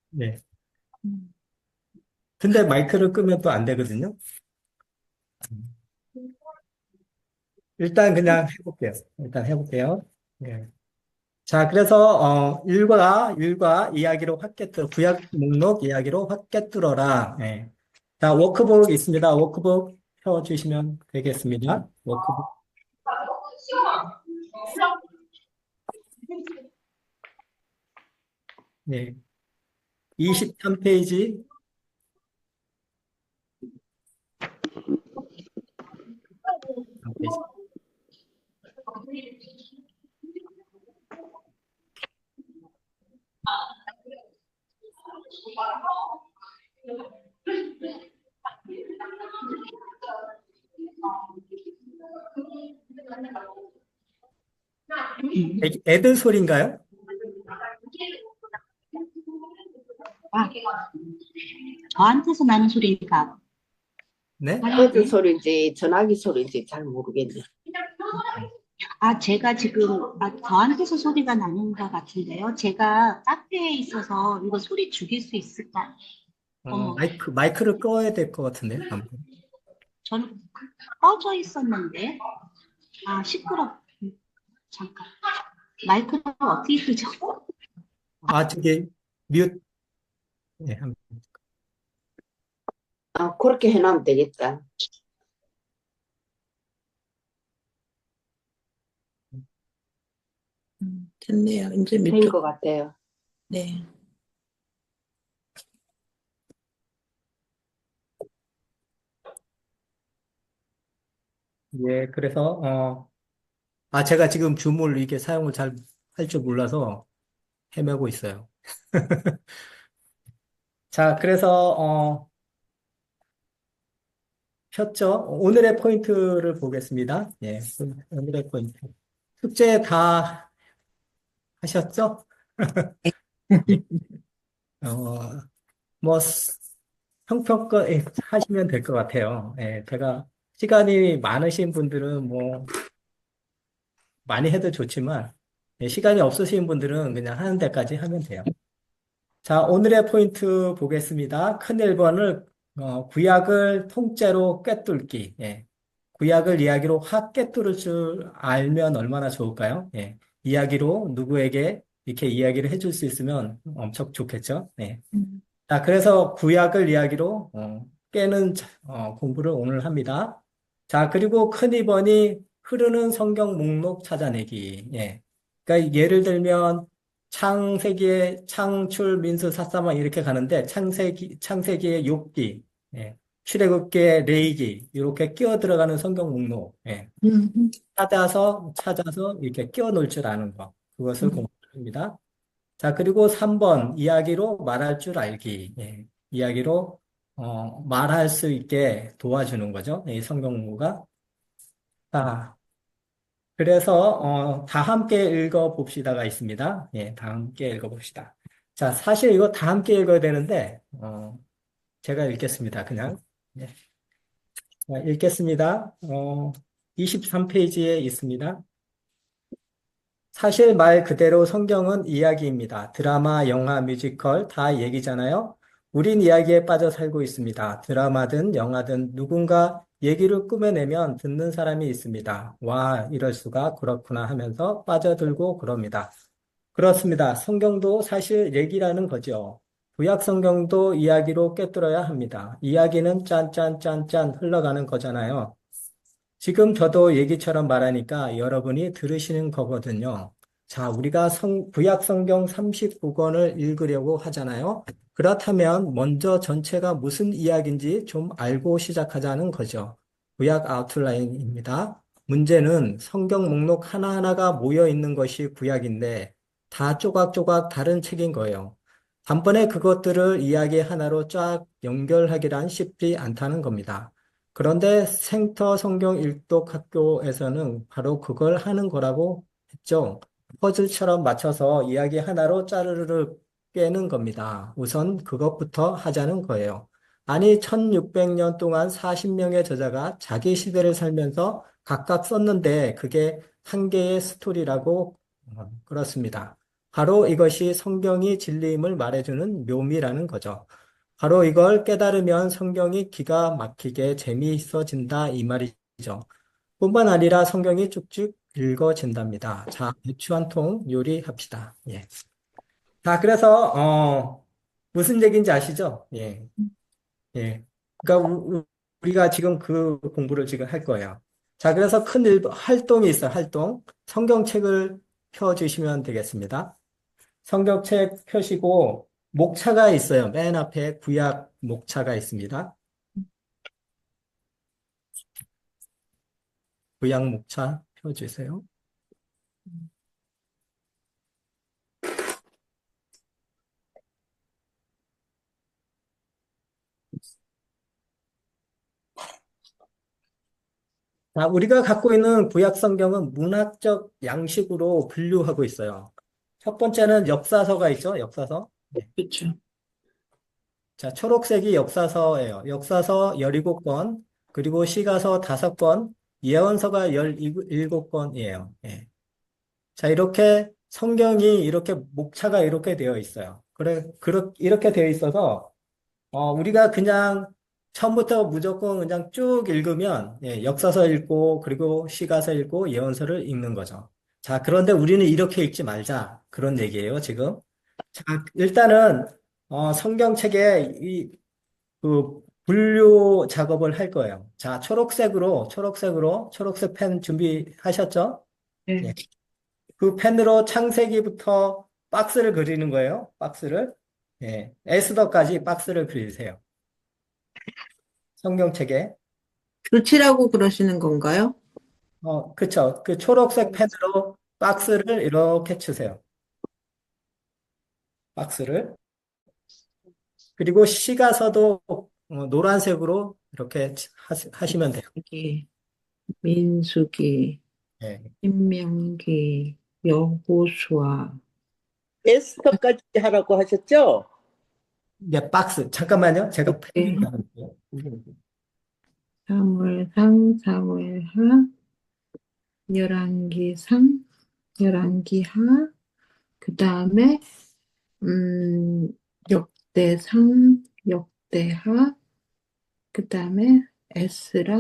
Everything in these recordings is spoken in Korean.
네. 음. 근데 마이크를 끄면 또 안 되거든요. 일단 그냥 해볼게요. 일단 해볼게요. 예. 자, 그래서 일과 이야기로 확 꿰뚫어 구약 목록 이야기로 확 꿰뚫어라. 예. 자, 워크북 있습니다. 워크북 펴주시면 되겠습니다. 워크북. 예. 23페이지. 애들 소리인가요? 아, 저한테서 나는 소리니까 네? 애들 아닌데. 소리인지 전화기 소리인지 잘 모르겠네. 아, 제가 지금, 저한테서 소리가 나는 것 같은데요. 제가 카페에 있어서 이거 소리 죽일 수 있을까? 어머, 마이크를 꺼야 될 것 같은데. 아무튼. 저는 꺼져 있었는데. 아, 시끄럽. 잠깐. 마이크를 어떻게 끄죠? 아, 저기, 뮤트. 예, 아, 그렇게 해놓으면 되겠다. 됐네요. 이제 된 밑으로. 것 같아요. 네. 예, 그래서, 제가 지금 줌을 이게 사용을 잘 할 줄 몰라서 헤매고 있어요. 자, 그래서, 폈죠? 오늘의 포인트를 보겠습니다. 예, 오늘의 포인트. 숙제 다 하셨죠? 예, 어, 뭐, 형평껏 하시면 될 것 같아요. 예, 제가 시간이 많으신 분들은 뭐, 많이 해도 좋지만, 예, 시간이 없으신 분들은 그냥 하는 데까지 하면 돼요. 자, 오늘의 포인트 보겠습니다. 큰 1번을, 구약을 통째로 꿰뚫기. 예. 구약을 이야기로 확 꿰뚫을 줄 알면 얼마나 좋을까요? 예. 이야기로 누구에게 이렇게 이야기를 해줄 수 있으면 엄청 좋겠죠? 예. 음, 자, 그래서 구약을 이야기로 깨는 공부를 오늘 합니다. 자, 그리고 큰 2번이 흐르는 성경 목록 찾아내기. 예. 그러니까 예를 들면 창세기의 창출, 민수, 사사만 이렇게 가는데 창세기의 욥기, 예. 출애굽기의 레위기 이렇게 끼어 들어가는 성경 목록. 예. 음, 찾아서 이렇게 끼워 놓을 줄 아는 거. 그것을 음, 공부합니다. 자, 그리고 3번, 이야기로 말할 줄 알기. 예, 이야기로, 말할 수 있게 도와주는 거죠. 이 성경구가. 자, 그래서, 다 함께 읽어봅시다가 있습니다. 예, 다 함께 읽어봅시다. 자, 사실 이거 다 함께 읽어야 되는데, 제가 읽겠습니다. 그냥. 예, 자, 읽겠습니다. 23페이지에 있습니다. 사실 말 그대로 성경은 이야기입니다. 드라마, 영화, 뮤지컬 다 얘기잖아요. 우린 이야기에 빠져 살고 있습니다. 드라마든 영화든 누군가 얘기를 꾸며내면 듣는 사람이 있습니다. 와, 이럴 수가 그렇구나 하면서 빠져들고 그럽니다. 그렇습니다. 성경도 사실 얘기라는 거죠. 구약 성경도 이야기로 꿰뚫어야 합니다. 이야기는 짠짠짠짠 흘러가는 거잖아요. 지금 저도 얘기처럼 말하니까 여러분이 들으시는 거거든요. 자, 우리가 구약 성경 39권을 읽으려고 하잖아요. 그렇다면 먼저 전체가 무슨 이야기인지 좀 알고 시작하자는 거죠. 구약 아웃라인입니다. 문제는 성경 목록 하나하나가 모여 있는 것이 구약인데 다 조각조각 다른 책인 거예요. 단번에 그것들을 이야기 하나로 쫙 연결하기란 쉽지 않다는 겁니다. 그런데 생터 성경 일독 학교에서는 바로 그걸 하는 거라고 했죠. 퍼즐처럼 맞춰서 이야기 하나로 짜르르르 깨는 겁니다. 우선 그것부터 하자는 거예요. 아니, 1600년 동안 40명의 저자가 자기 시대를 살면서 각각 썼는데 그게 한 개의 스토리라고 그렇습니다. 바로 이것이 성경이 진리임을 말해주는 묘미라는 거죠. 바로 이걸 깨달으면 성경이 기가 막히게 재미있어진다 이 말이죠. 뿐만 아니라 성경이 쭉쭉 읽어진답니다. 자, 배추 한 통 요리합시다. 예. 자, 그래서 무슨 얘기인지 아시죠? 예. 예. 그러니까 우리가 지금 그 공부를 지금 할 거예요. 자, 그래서 큰 활동이 있어요. 활동. 성경책을 펴주시면 되겠습니다. 성경책 펴시고 목차가 있어요. 맨 앞에 구약 목차가 있습니다. 구약 목차 펴주세요. 자, 우리가 갖고 있는 구약 성경은 문학적 양식으로 분류하고 있어요. 첫 번째는 역사서가 있죠. 역사서. 네. 그렇죠. 자, 초록색이 역사서예요. 역사서 17권, 그리고 시가서 5권, 예언서가 17권이에요. 예. 자, 이렇게 성경이 이렇게 목차가 이렇게 되어 있어요. 이렇게 되어 있어서, 우리가 그냥 처음부터 무조건 그냥 쭉 읽으면, 예, 역사서 읽고, 그리고 시가서 읽고, 예언서를 읽는 거죠. 자, 그런데 우리는 이렇게 읽지 말자. 그런 얘기예요, 지금. 자, 일단은, 성경책에 그 분류 작업을 할 거예요. 자, 초록색 펜 준비하셨죠? 예. 네. 그 펜으로 창세기부터 박스를 그리는 거예요. 박스를. 예. 에스더까지 박스를 그리세요. 성경책에. 교치라고 그러시는 건가요? 그쵸. 그 초록색 펜으로 박스를 이렇게 치세요. 박스를. 그리고 시가서도 노란색으로 이렇게 하시면 돼요. 여기 민수기, 예. 신명기, 여호수아. 에스터까지 하라고 하셨죠? 이제 박스. 잠깐만요. 제가 네. 펜이 나는데요. 사무엘상, 사무엘하, 열왕기상, 열왕기하, 그 다음에 음, 역대상, 역대하, 그 다음에 에스라,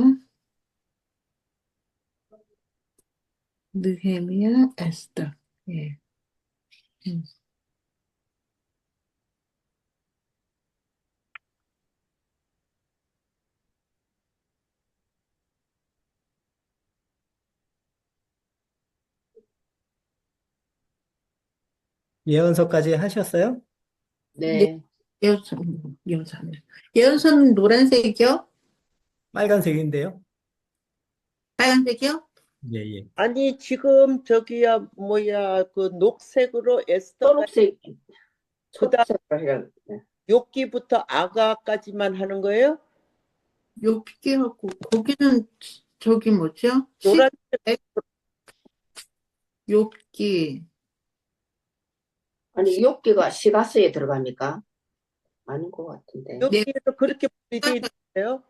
느헤미야, 에스더. 예. 음. 예언서까지 하셨어요? 예, 네. 예언서는. 예언서는 노란색이요? 빨간색인데요? 빨간색이요? 예, 예. 아니, 지금 저기야, 뭐야, 그 녹색으로 에스터까지, 초록색, 그 다음 초록색으로 해야 돼. 욥기부터 아가까지만 하는 거예요? 요 피기하고 거기는 저기 뭐죠? 노란 욥기 아니, 욥기가 시가스에 들어갑니까? 아닌 것 같은데. 네. 욥기에서 그렇게 분리되어 있어요?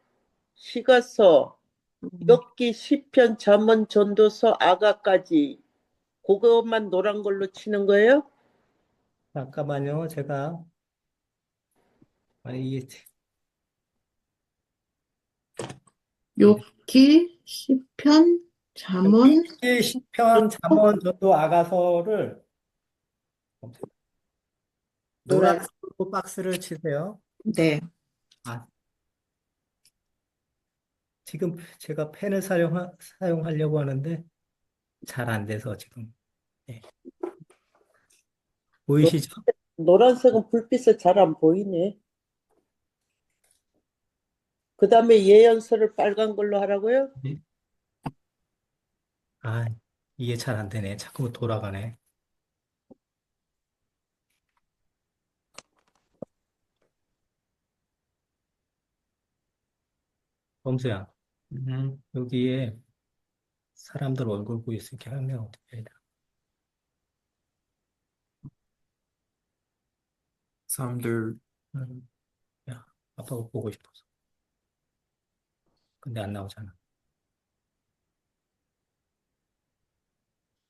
시가서, 욥기, 시편, 잠언, 전도서, 아가까지 그것만 노란 걸로 치는 거예요? 잠깐만요. 제가, 이게, 욥기 시편 잠언 시편, 잠언, 전도, 아가서를 노란, 노란색으로 박스를 치세요. 네. 아, 지금 제가 펜을 사용하려고 하는데 잘 안 돼서 지금. 예. 보이시죠? 노란색은 불빛에 잘 안 보이네. 그 다음에 예언서를 빨간 걸로 하라고요? 예. 아, 이게 잘 안 되네. 자꾸 돌아가네. 범수야, 여기에 사람들 얼굴 보일 수 있게 하면 어떻게 해야 돼? 사람들, 야, 아빠가 보고 싶어서. 근데 안 나오잖아.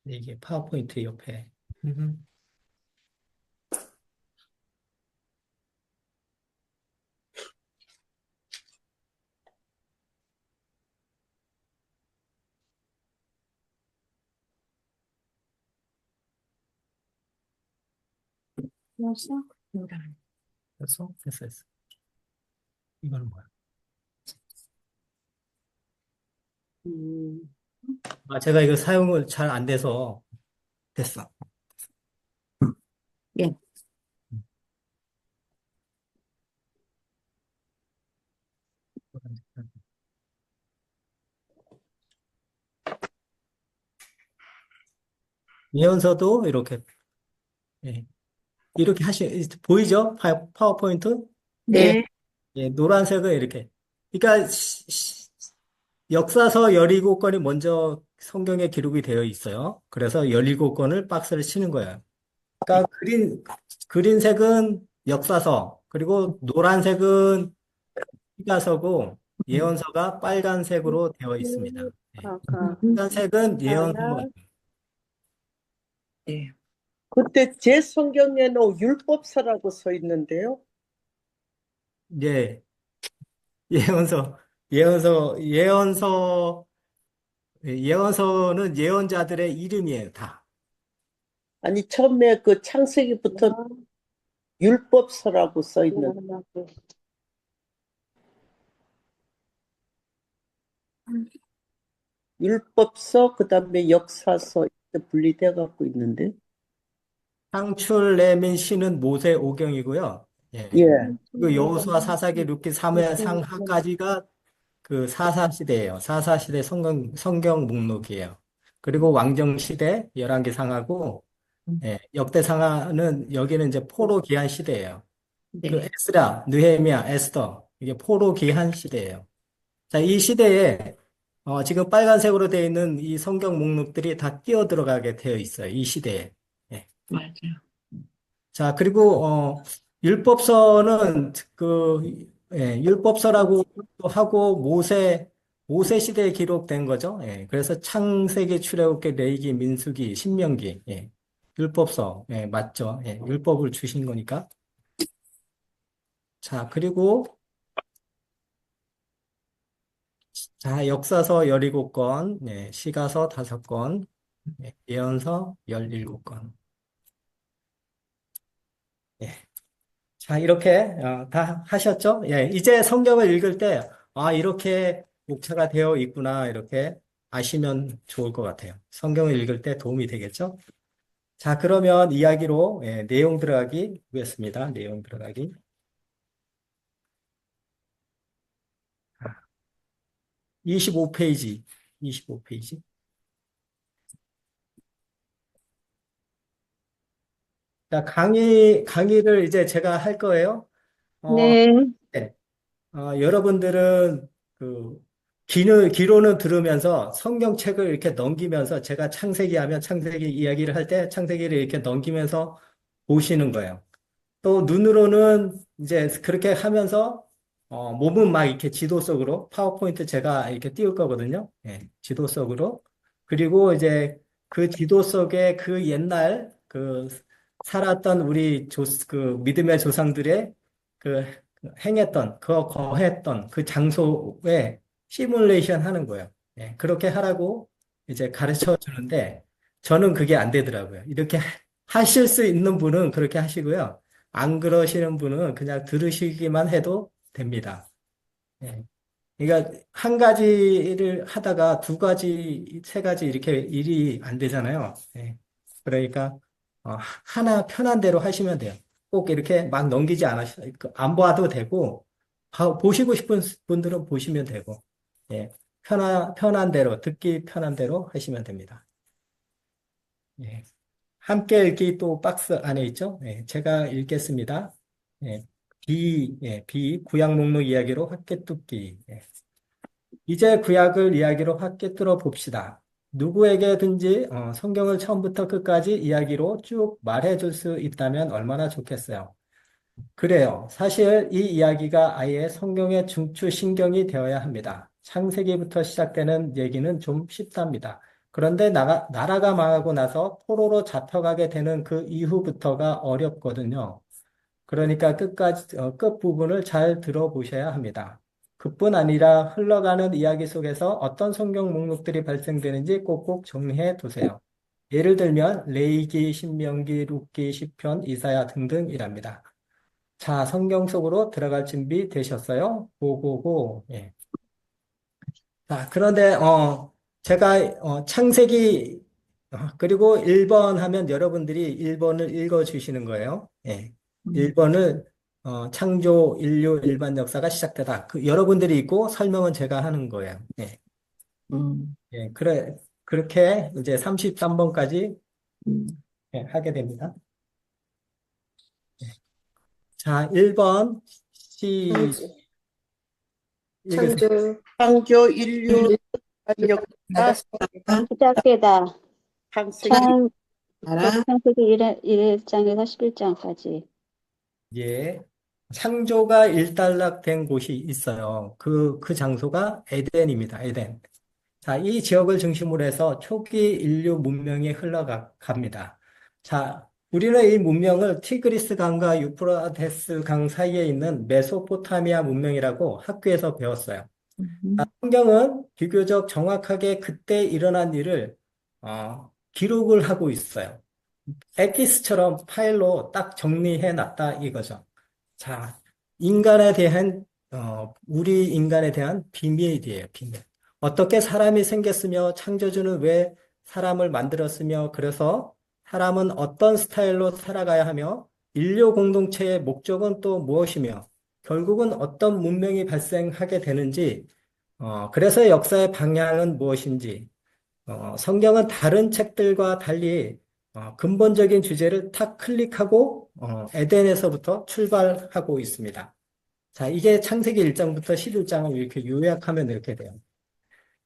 이게 파워포인트 옆에. 음. 여섯, 노란. 됐어? 됐어, 됐어. 이거는 뭐야? 음, 아, 제가 이거 사용을 잘 안 돼서 됐어. 예. 예언서도 이렇게, 예, 이렇게 보이죠? 파워포인트? 네. 네. 예, 노란색은 이렇게. 그러니까 역사서 17권이 먼저 성경에 기록이 되어 있어요. 그래서 17권을 박스를 치는 거예요. 그러니까 그린 색은 역사서, 그리고 노란색은 히가서고 예언서가 빨간색으로 되어 있습니다. 예. 아가, 빨간색은 예언서. 하나. 네. 그때 제 성경에는 율법서라고 써 있는데요. 예, 예언서, 예언서, 예언서는 예언자들의 이름이에요, 다. 아니, 처음에 그 창세기부터 율법서라고 써 있는. 율법서, 그다음에 역사서 이렇게 분리돼 갖고 있는데. 창출 내민 시는 모세 오경이고요. 예. 예. 그 여호수아 사사기 룻기 사무엘 상하까지가 그 사사시대예요. 사사시대 성경 목록이에요. 그리고 왕정시대 11개 상하고, 예, 역대상하는 여기는 이제 포로 기한 시대예요. 그 네. 에스라, 느헤미야, 에스더 이게 포로 기한 시대예요. 자, 이 시대에 지금 빨간색으로 되어 있는 이 성경 목록들이 다 끼어 들어가게 되어 있어요. 이 시대에. 예. 맞아요. 자, 그리고 율법서는 율법서라고 또 하고 모세 시대에 기록된 거죠. 예. 그래서 창세기, 출애굽기, 레위기, 민수기, 신명기. 예. 율법서. 예, 맞죠. 예. 율법을 주신 거니까. 자, 그리고 자, 역사서 17권, 예, 시가서 5권, 예, 예언서 17권. 예. 자, 이렇게 다 하셨죠? 예, 이제 성경을 읽을 때, 아, 이렇게 목차가 되어 있구나, 이렇게 아시면 좋을 것 같아요. 성경을 읽을 때 도움이 되겠죠? 자, 그러면 이야기로, 예, 내용 들어가기 보겠습니다. 내용 들어가기. 25페이지, 25페이지. 자, 강의를 이제 제가 할 거예요. 어, 네. 네. 여러분들은 기로는 들으면서 성경책을 이렇게 넘기면서 제가 창세기 하면 창세기 이야기를 할 때 창세기를 이렇게 넘기면서 보시는 거예요. 또 눈으로는 이제 그렇게 하면서 몸은 막 이렇게 지도 속으로 파워포인트 제가 이렇게 띄울 거거든요. 예, 지도 속으로. 그리고 이제 그 지도 속에 그 옛날 살았던 우리 믿음의 조상들의 그 행했던 거했던 그 장소에 시뮬레이션 하는 거예요. 예, 그렇게 하라고 이제 가르쳐 주는데 저는 그게 안 되더라고요. 이렇게 하실 수 있는 분은 그렇게 하시고요. 안 그러시는 분은 그냥 들으시기만 해도 됩니다. 예. 그러니까 한 가지를 하다가 두 가지, 세 가지 이렇게 일이 안 되잖아요. 예. 그러니까 하나 편한 대로 하시면 돼요. 꼭 이렇게 막 넘기지 안 봐도 되고 보시고 싶은 분들은 보시면 되고 예. 편한 대로 듣기 편한 대로 하시면 됩니다. 예. 함께 읽기 또 박스 안에 있죠? 예, 제가 읽겠습니다. 예, 구약 목록 이야기로 학계 뚫기. 예. 이제 구약을 이야기로 학계 뚫어 봅시다. 누구에게든지 성경을 처음부터 끝까지 이야기로 쭉 말해줄 수 있다면 얼마나 좋겠어요. 그래요. 사실 이 이야기가 아예 성경의 중추신경이 되어야 합니다. 창세기부터 시작되는 얘기는 좀 쉽답니다. 그런데 나라가 망하고 나서 포로로 잡혀가게 되는 그 이후부터가 어렵거든요. 그러니까 끝 부분을 잘 들어보셔야 합니다. 그뿐 아니라 흘러가는 이야기 속에서 어떤 성경 목록들이 발생되는지 꼭꼭 정리해 두세요. 예를 들면 레위기, 신명기, 룻기, 시편, 이사야 등등이랍니다. 자, 성경 속으로 들어갈 준비 되셨어요? 고고고. 예. 자, 그런데 제가 창세기 그리고 1번 하면 여러분들이 1번을 읽어 주시는 거예요. 예. 1번을 창조 인류 일반 역사가 시작되다. 여러분들이 읽고 설명은 제가 하는 거예요. 예. 음, 예. 그렇게 이제 33번까지 음. 하게 됩니다. 자, 1번 읽으세요. 창조 창조 인류 반역 시작되다. 창세기 창세기 1장에서 11장까지. 예. 창조가 일단락된 곳이 있어요. 그 장소가 에덴입니다. 에덴. 자, 이 지역을 중심으로 해서 초기 인류 문명이 흘러갑니다. 자, 우리는 이 문명을 티그리스 강과 유프라테스 강 사이에 있는 메소포타미아 문명이라고 학교에서 배웠어요. 성경은 비교적 정확하게 그때 일어난 일을 기록을 하고 있어요. 엑기스처럼 파일로 딱 정리해 놨다 이거죠. 자, 인간에 대한, 우리 인간에 대한 비밀이에요, 비밀. 어떻게 사람이 생겼으며, 창조주는 왜 사람을 만들었으며, 그래서 사람은 어떤 스타일로 살아가야 하며, 인류 공동체의 목적은 또 무엇이며, 결국은 어떤 문명이 발생하게 되는지, 그래서 역사의 방향은 무엇인지, 성경은 다른 책들과 달리 근본적인 주제를 탁 클릭하고 에덴에서부터 출발하고 있습니다. 자, 이게 창세기 1장부터 11장을 이렇게 요약하면 이렇게 돼요.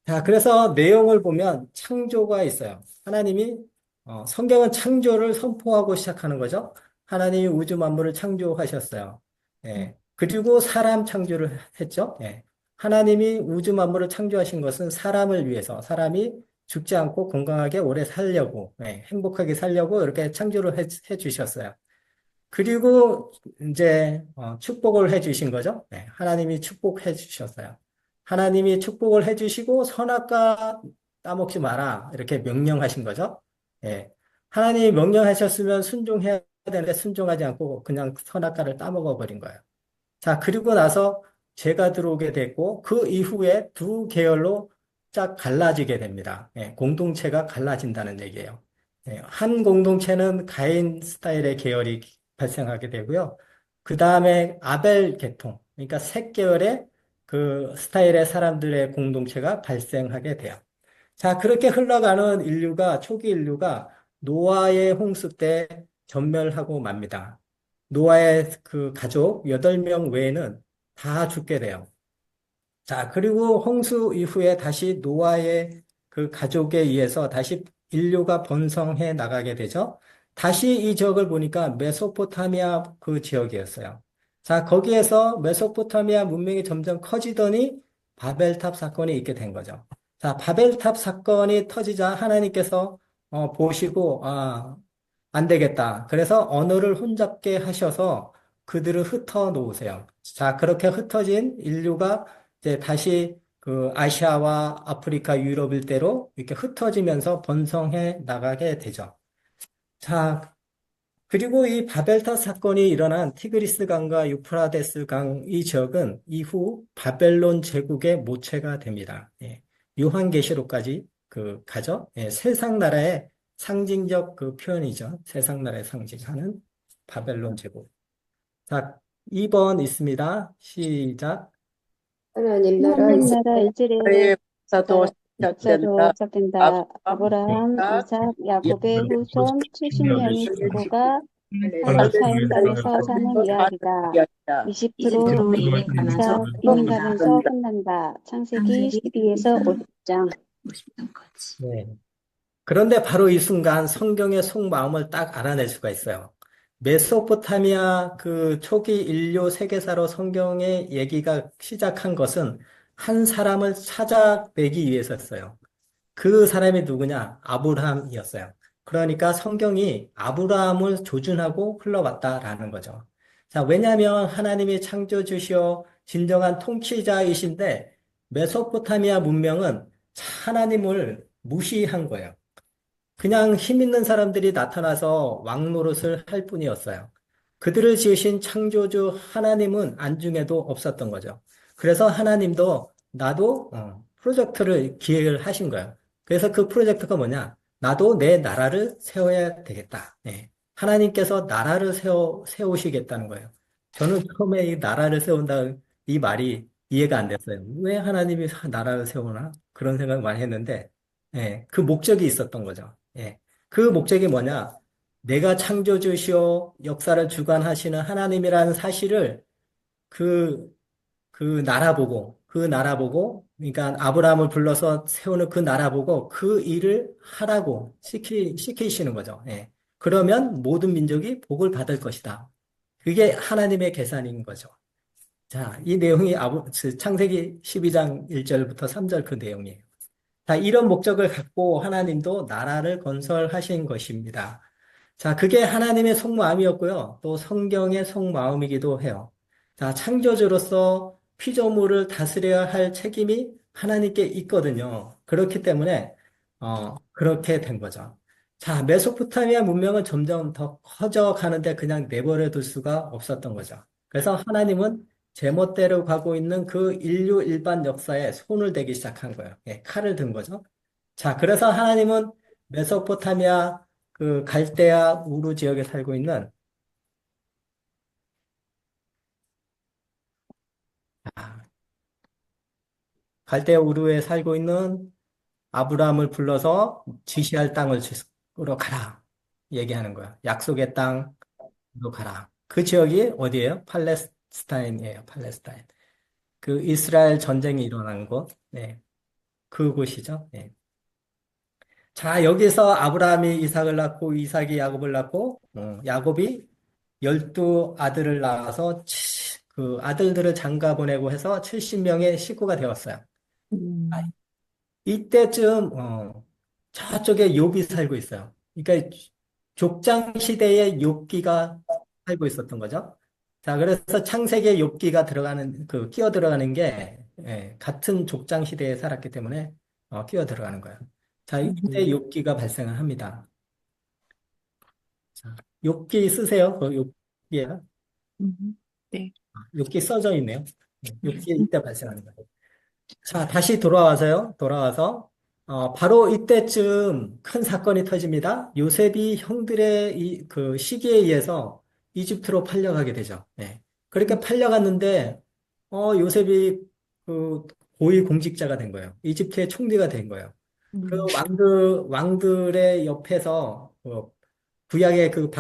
자, 그래서 내용을 보면 창조가 있어요. 하나님이 성경은 창조를 선포하고 시작하는 거죠. 하나님이 우주 만물을 창조하셨어요. 예. 그리고 사람 창조를 했죠. 예. 하나님이 우주 만물을 창조하신 것은 사람을 위해서, 사람이 죽지 않고 건강하게 오래 살려고, 예, 행복하게 살려고 이렇게 창조를 해 주셨어요. 그리고 이제 축복을 해 주신 거죠. 네, 하나님이 축복해 주셨어요. 하나님이 축복을 해 주시고 선악과 따먹지 마라 이렇게 명령하신 거죠. 예. 하나님이 명령하셨으면 순종해야 되는데 순종하지 않고 그냥 선악과를 따먹어 버린 거예요. 자, 그리고 나서 죄가 들어오게 됐고 그 이후에 두 계열로 쫙 갈라지게 됩니다. 예, 공동체가 갈라진다는 얘기예요. 예, 한 공동체는 가인 스타일의 계열이 발생하게 되고요. 그 다음에 아벨 계통, 그러니까 셋 계열의 그 스타일의 사람들의 공동체가 발생하게 돼요. 자, 그렇게 흘러가는 초기 인류가 노아의 홍수 때 전멸하고 맙니다. 노아의 그 가족 8명 외에는 다 죽게 돼요. 자, 그리고 홍수 이후에 다시 노아의 그 가족에 의해서 다시 인류가 번성해 나가게 되죠. 다시 이 지역을 보니까 메소포타미아 그 지역이었어요. 자, 거기에서 메소포타미아 문명이 점점 커지더니 바벨탑 사건이 있게 된 거죠. 자, 바벨탑 사건이 터지자 하나님께서 보시고, 안 되겠다. 그래서 언어를 혼잡게 하셔서 그들을 흩어 놓으세요. 자, 그렇게 흩어진 인류가 이제 다시 그 아시아와 아프리카, 유럽 일대로 이렇게 흩어지면서 번성해 나가게 되죠. 자, 그리고 이 바벨탑 사건이 일어난 티그리스 강과 유프라데스 강 이 지역은 이후 바벨론 제국의 모체가 됩니다. 예, 요한계시록까지 가죠. 예, 세상 나라의 상징적 그 표현이죠. 세상 나라의 상징하는 바벨론 제국. 자, 2번 있습니다. 시작. 하나님 나라 하나님 이스라엘 나라 이스라엘의 나라의 역사도 역사도 시작된다. 시작된다. 아브라함, 아브라함, 이삭, 야곱의 후손 70명의 식구가 팔레스타인 땅에서 사는 이야기다. 이야기다. 이집트로 이민가면서 끝난다. 창세기 12에서 50장. 50장까지. 네. 그런데 바로 이 순간 성경의 속마음을 딱 알아낼 수가 있어요. 메소포타미아 그 초기 인류 세계사로 성경의 얘기가 시작한 것은 한 사람을 찾아내기 위해서였어요. 그 사람이 누구냐? 아브라함이었어요. 그러니까 성경이 아브라함을 조준하고 흘러왔다라는 거죠. 자, 왜냐하면 하나님이 창조주시오 진정한 통치자이신데 메소포타미아 문명은 하나님을 무시한 거예요. 그냥 힘 있는 사람들이 나타나서 왕 노릇을 할 뿐이었어요. 그들을 지으신 창조주 하나님은 안중에도 없었던 거죠. 그래서 하나님도 나도 프로젝트를 기획을 하신 거예요. 그래서 그 프로젝트가 뭐냐? 나도 내 나라를 세워야 되겠다. 예. 하나님께서 나라를 세우시겠다는 거예요. 저는 처음에 이 나라를 세운다 이 말이 이해가 안 됐어요. 왜 하나님이 나라를 세우나? 그런 생각 많이 했는데, 예, 그 목적이 있었던 거죠. 예. 그 목적이 뭐냐? 내가 창조주시오 역사를 주관하시는 하나님이라는 사실을 그, 그 나라 보고, 그러니까 아브라함을 불러서 세우는 그 나라 보고 그 일을 하라고 시키시는 거죠. 예. 그러면 모든 민족이 복을 받을 것이다. 그게 하나님의 계산인 거죠. 자, 이 내용이 창세기 12장 1절부터 3절 그 내용이에요. 자, 이런 목적을 갖고 하나님도 나라를 건설하신 것입니다. 자, 그게 하나님의 속마음이었고요. 또 성경의 속마음이기도 해요. 자, 창조주로서 피조물을 다스려야 할 책임이 하나님께 있거든요. 그렇기 때문에, 그렇게 된 거죠. 자, 메소포타미아 문명은 점점 더 커져 가는데 그냥 내버려 둘 수가 없었던 거죠. 그래서 하나님은 제멋대로 가고 있는 그 인류 일반 역사에 손을 대기 시작한 거예요. 예, 칼을 든 거죠. 자, 그래서 하나님은 메소포타미아 그 갈대아 우루 지역에 살고 있는 아, 갈대아 우루에 살고 있는 아브라함을 불러서 지시할 땅을 으로 가라 얘기하는 거야. 약속의 땅으로 가라. 그 지역이 어디예요? 팔레스타인이에요. 팔레스타인. 그 이스라엘 전쟁이 일어난 곳. 네. 그곳이죠. 네. 자, 여기서 아브라함이 이삭을 낳고 이삭이 야곱을 낳고 야곱이 12 아들을 낳아서 그 아들들을 장가 보내고 해서 70명의 식구가 되었어요. 아, 음, 이때쯤 저쪽에 욥이 살고 있어요. 그러니까 족장 시대에 욥기가 살고 있었던 거죠. 자, 그래서 창세기에 욥기가 들어가는 끼어 들어가는 게 같은 족장 시대에 살았기 때문에 끼어 들어가는 거예요. 자, 이때 욥기가 발생을 합니다. 자, 욥기 쓰세요. 그 욥기에 네. 욥기 써져 있네요. 욥기 이때 발생하는 거예요. 자, 다시 돌아와서요. 돌아와서 바로 이때쯤 큰 사건이 터집니다. 요셉이 형들의 그 시기에 의해서 이집트로 팔려가게 되죠. 네. 그렇게 팔려갔는데 요셉이 그 고위 공직자가 된 거예요. 이집트의 총리가 된 거예요. 그 왕들의 옆에서 구약의 그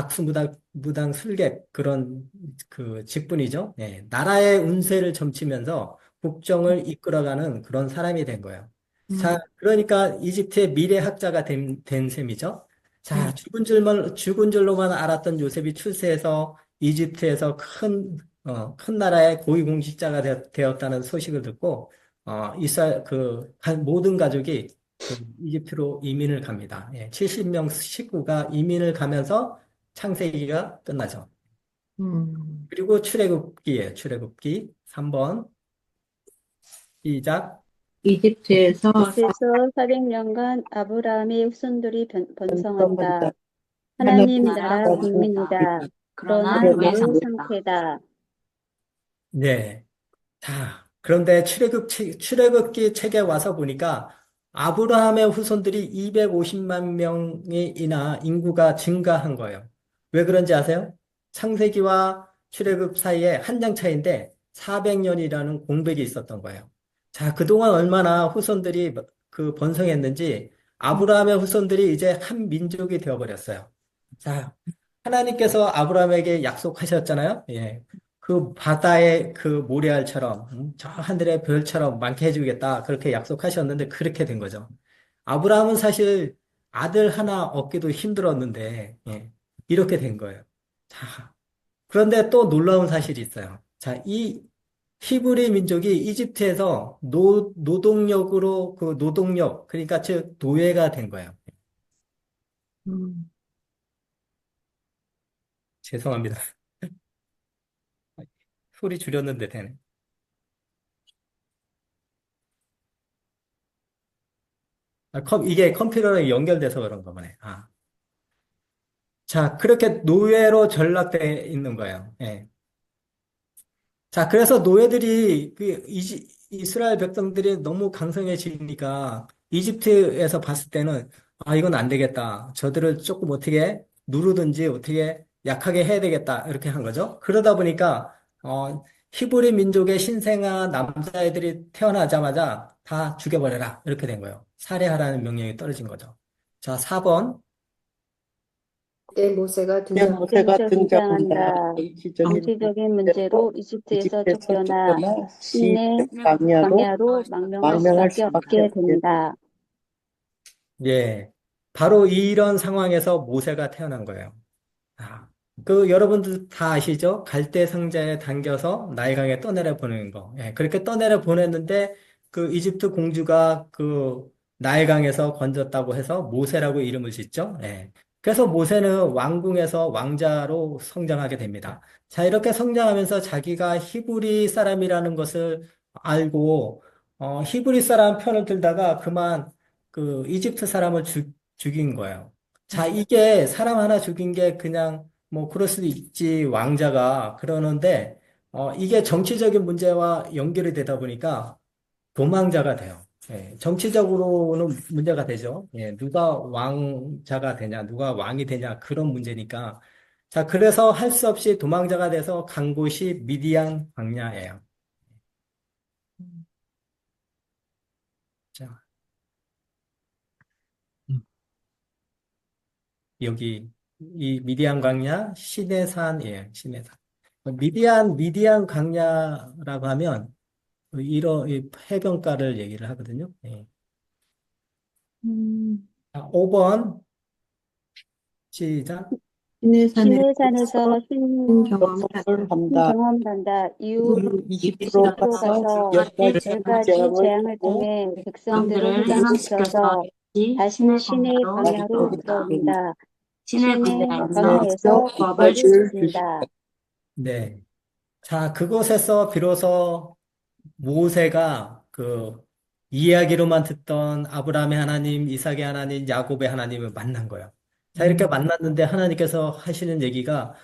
무당 술객 그런 그 직분이죠. 예, 나라의 운세를 점치면서 국정을 이끌어가는 그런 사람이 된 거예요. 자, 그러니까 이집트의 미래학자가 된 셈이죠. 자, 죽은 줄로만 알았던 요셉이 출세해서 이집트에서 큰 나라의 고위공직자가 되었다는 소식을 듣고, 이스라엘, 모든 가족이 그 이집트로 이민을 갑니다. 예, 70명 식구가 이민을 가면서 창세기가 끝나죠. 그리고 출애굽기예요. 출애굽기 3번 시작. 이집트에서 이집트에서 400년간 아브라함의 후손들이 번성한다. 하나님 나라 국민이다. 그러나 매우 상쾌다. 네. 자, 그런데 출애굽기 책에 와서 보니까 아브라함의 후손들이 250만 명이나 인구가 증가한 거예요. 왜 그런지 아세요? 창세기와 출애굽 사이에 한 장 차이인데 400년이라는 공백이 있었던 거예요. 자, 그동안 얼마나 후손들이 번성했는지 아브라함의 후손들이 이제 한 민족이 되어버렸어요. 자, 하나님께서 아브라함에게 약속하셨잖아요. 예. 그 바다의 그 모래알처럼 저 하늘의 별처럼 많게 해주겠다 그렇게 약속하셨는데 그렇게 된 거죠. 아브라함은 사실 아들 하나 얻기도 힘들었는데 이렇게 된 거예요. 자, 그런데 또 놀라운 사실이 있어요. 자, 이 히브리 민족이 이집트에서 노동력으로 그 노동력 그러니까 즉 노예가 된 거예요. 죄송합니다. 소리 줄였는데 되네. 이게 컴퓨터랑 연결돼서 그런 거 보네. 자, 그렇게 노예로 전락돼 있는 거예요. 예. 자, 그래서 노예들이 이스라엘 백성들이 너무 강성해지니까 이집트에서 봤을 때는 이건 안 되겠다. 저들을 조금 어떻게 누르든지 어떻게 약하게 해야 되겠다. 이렇게 한 거죠. 그러다 보니까 히브리 민족의 신생아 남자애들이 태어나자마자 다 죽여버려라. 이렇게 된 거예요. 살해하라는 명령이 떨어진 거죠. 자, 4번. 그때 모세가 그때 모세가 등장한다. 정치적인 문제로 이집트에서 쫓겨나 시내 시내 광야로 광야로 망명할 망명할 수밖에 수밖에 없게 된다. 예. 바로 이런 상황에서 모세가 태어난 거예요. 아, 여러분들 다 아시죠? 갈대 상자에 담겨서 나일강에 떠내려 보내는 거. 예, 그렇게 떠내려 보냈는데 이집트 공주가 나일강에서 건졌다고 해서 모세라고 이름을 짓죠. 예. 그래서 모세는 왕궁에서 왕자로 성장하게 됩니다. 자, 이렇게 성장하면서 자기가 히브리 사람이라는 것을 알고 히브리 사람 편을 들다가 그만 이집트 사람을 죽인 거예요. 자, 이게 사람 하나 죽인 게 그냥 뭐 그럴 수도 있지 왕자가 그러는데 이게 정치적인 문제와 연결이 되다 보니까 도망자가 돼요. 예, 정치적으로는 문제가 되죠. 예, 누가 왕자가 되냐, 누가 왕이 되냐 그런 문제니까. 자, 그래서 할 수 없이 도망자가 돼서 간 곳이 미디안 광야예요. 자, 음, 여기 이 미디안 광야 시내산이에요. 시내산. 미디안 광야라고 하면 이런 이 해변가를 얘기를 하거든요. 예. 자, 5번 시작. 시내산에서 신 경험을 한다. 경험한다. 이후 이집트로 이집트로 가서 가서 열 가지 열 가지 재앙을 통해 백성들을 해방시켜서 다시 시내 광야로 들어온다. 시내 광야에서 법을 주신다. 네. 자, 그곳에서 비로소 모세가 이야기로만 듣던 아브라함의 하나님, 이삭의 하나님, 야곱의 하나님을 만난 거예요. 자, 이렇게 만났는데 하나님께서 하시는 얘기가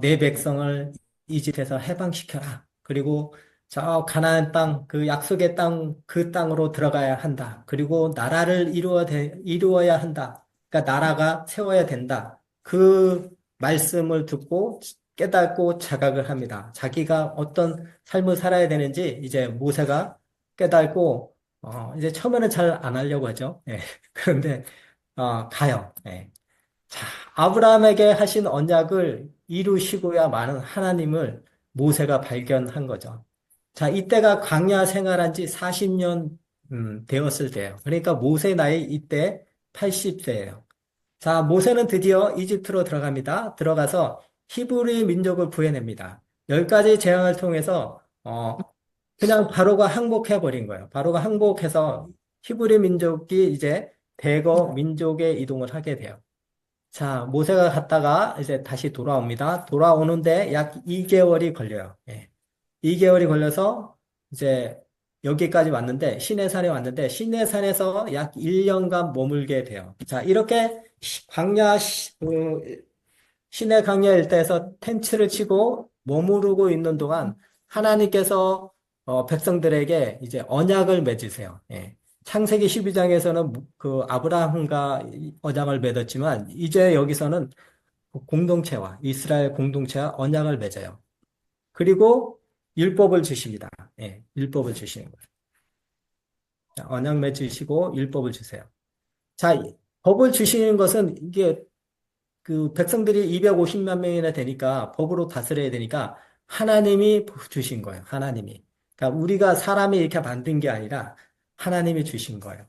내 백성을 이집트에서 해방시켜라. 그리고 저 가나안 땅, 그 약속의 땅, 그 땅으로 들어가야 한다. 그리고 나라를 이루어야 한다. 그러니까 나라가 세워야 된다. 그 말씀을 듣고 깨닫고 자각을 합니다. 자기가 어떤 삶을 살아야 되는지 이제 모세가 깨닫고 이제 처음에는 잘 안 하려고 하죠. 예. 그런데 가요. 예. 자, 아브라함에게 하신 언약을 이루시고야 마는 하나님을 모세가 발견한 거죠. 자, 이때가 광야 생활한 지 40년 되었을 때예요. 그러니까 모세 나이 이때 80세예요. 자, 모세는 드디어 이집트로 들어갑니다. 들어가서 히브리 민족을 구해냅니다. 10가지 재앙을 통해서 그냥 바로가 항복해 버린 거예요. 바로가 항복해서 히브리 민족이 이제 대거 민족의 이동을 하게 돼요. 자, 모세가 갔다가 이제 다시 돌아옵니다. 돌아오는데 약 2개월이 걸려요. 예. 2개월이 걸려서 이제 여기까지 왔는데, 시내산에 왔는데, 시내산에서 약 1년간 머물게 돼요. 자, 이렇게 시내 광야 일대에서 텐트를 치고 머무르고 있는 동안 하나님께서 백성들에게 이제 언약을 맺으세요. 예. 창세기 12장에서는 그 아브라함과 언약을 맺었지만 이제 여기서는 공동체와 이스라엘 공동체와 언약을 맺어요. 그리고 율법을 주십니다. 예, 율법을 주시는 거예요. 자, 언약 맺으시고 율법을 주세요. 자, 법을 주시는 것은 이게 백성들이 250만 명이나 되니까 법으로 다스려야 되니까 하나님이 주신 거예요. 하나님이. 그러니까 우리가 사람이 이렇게 만든 게 아니라 하나님이 주신 거예요.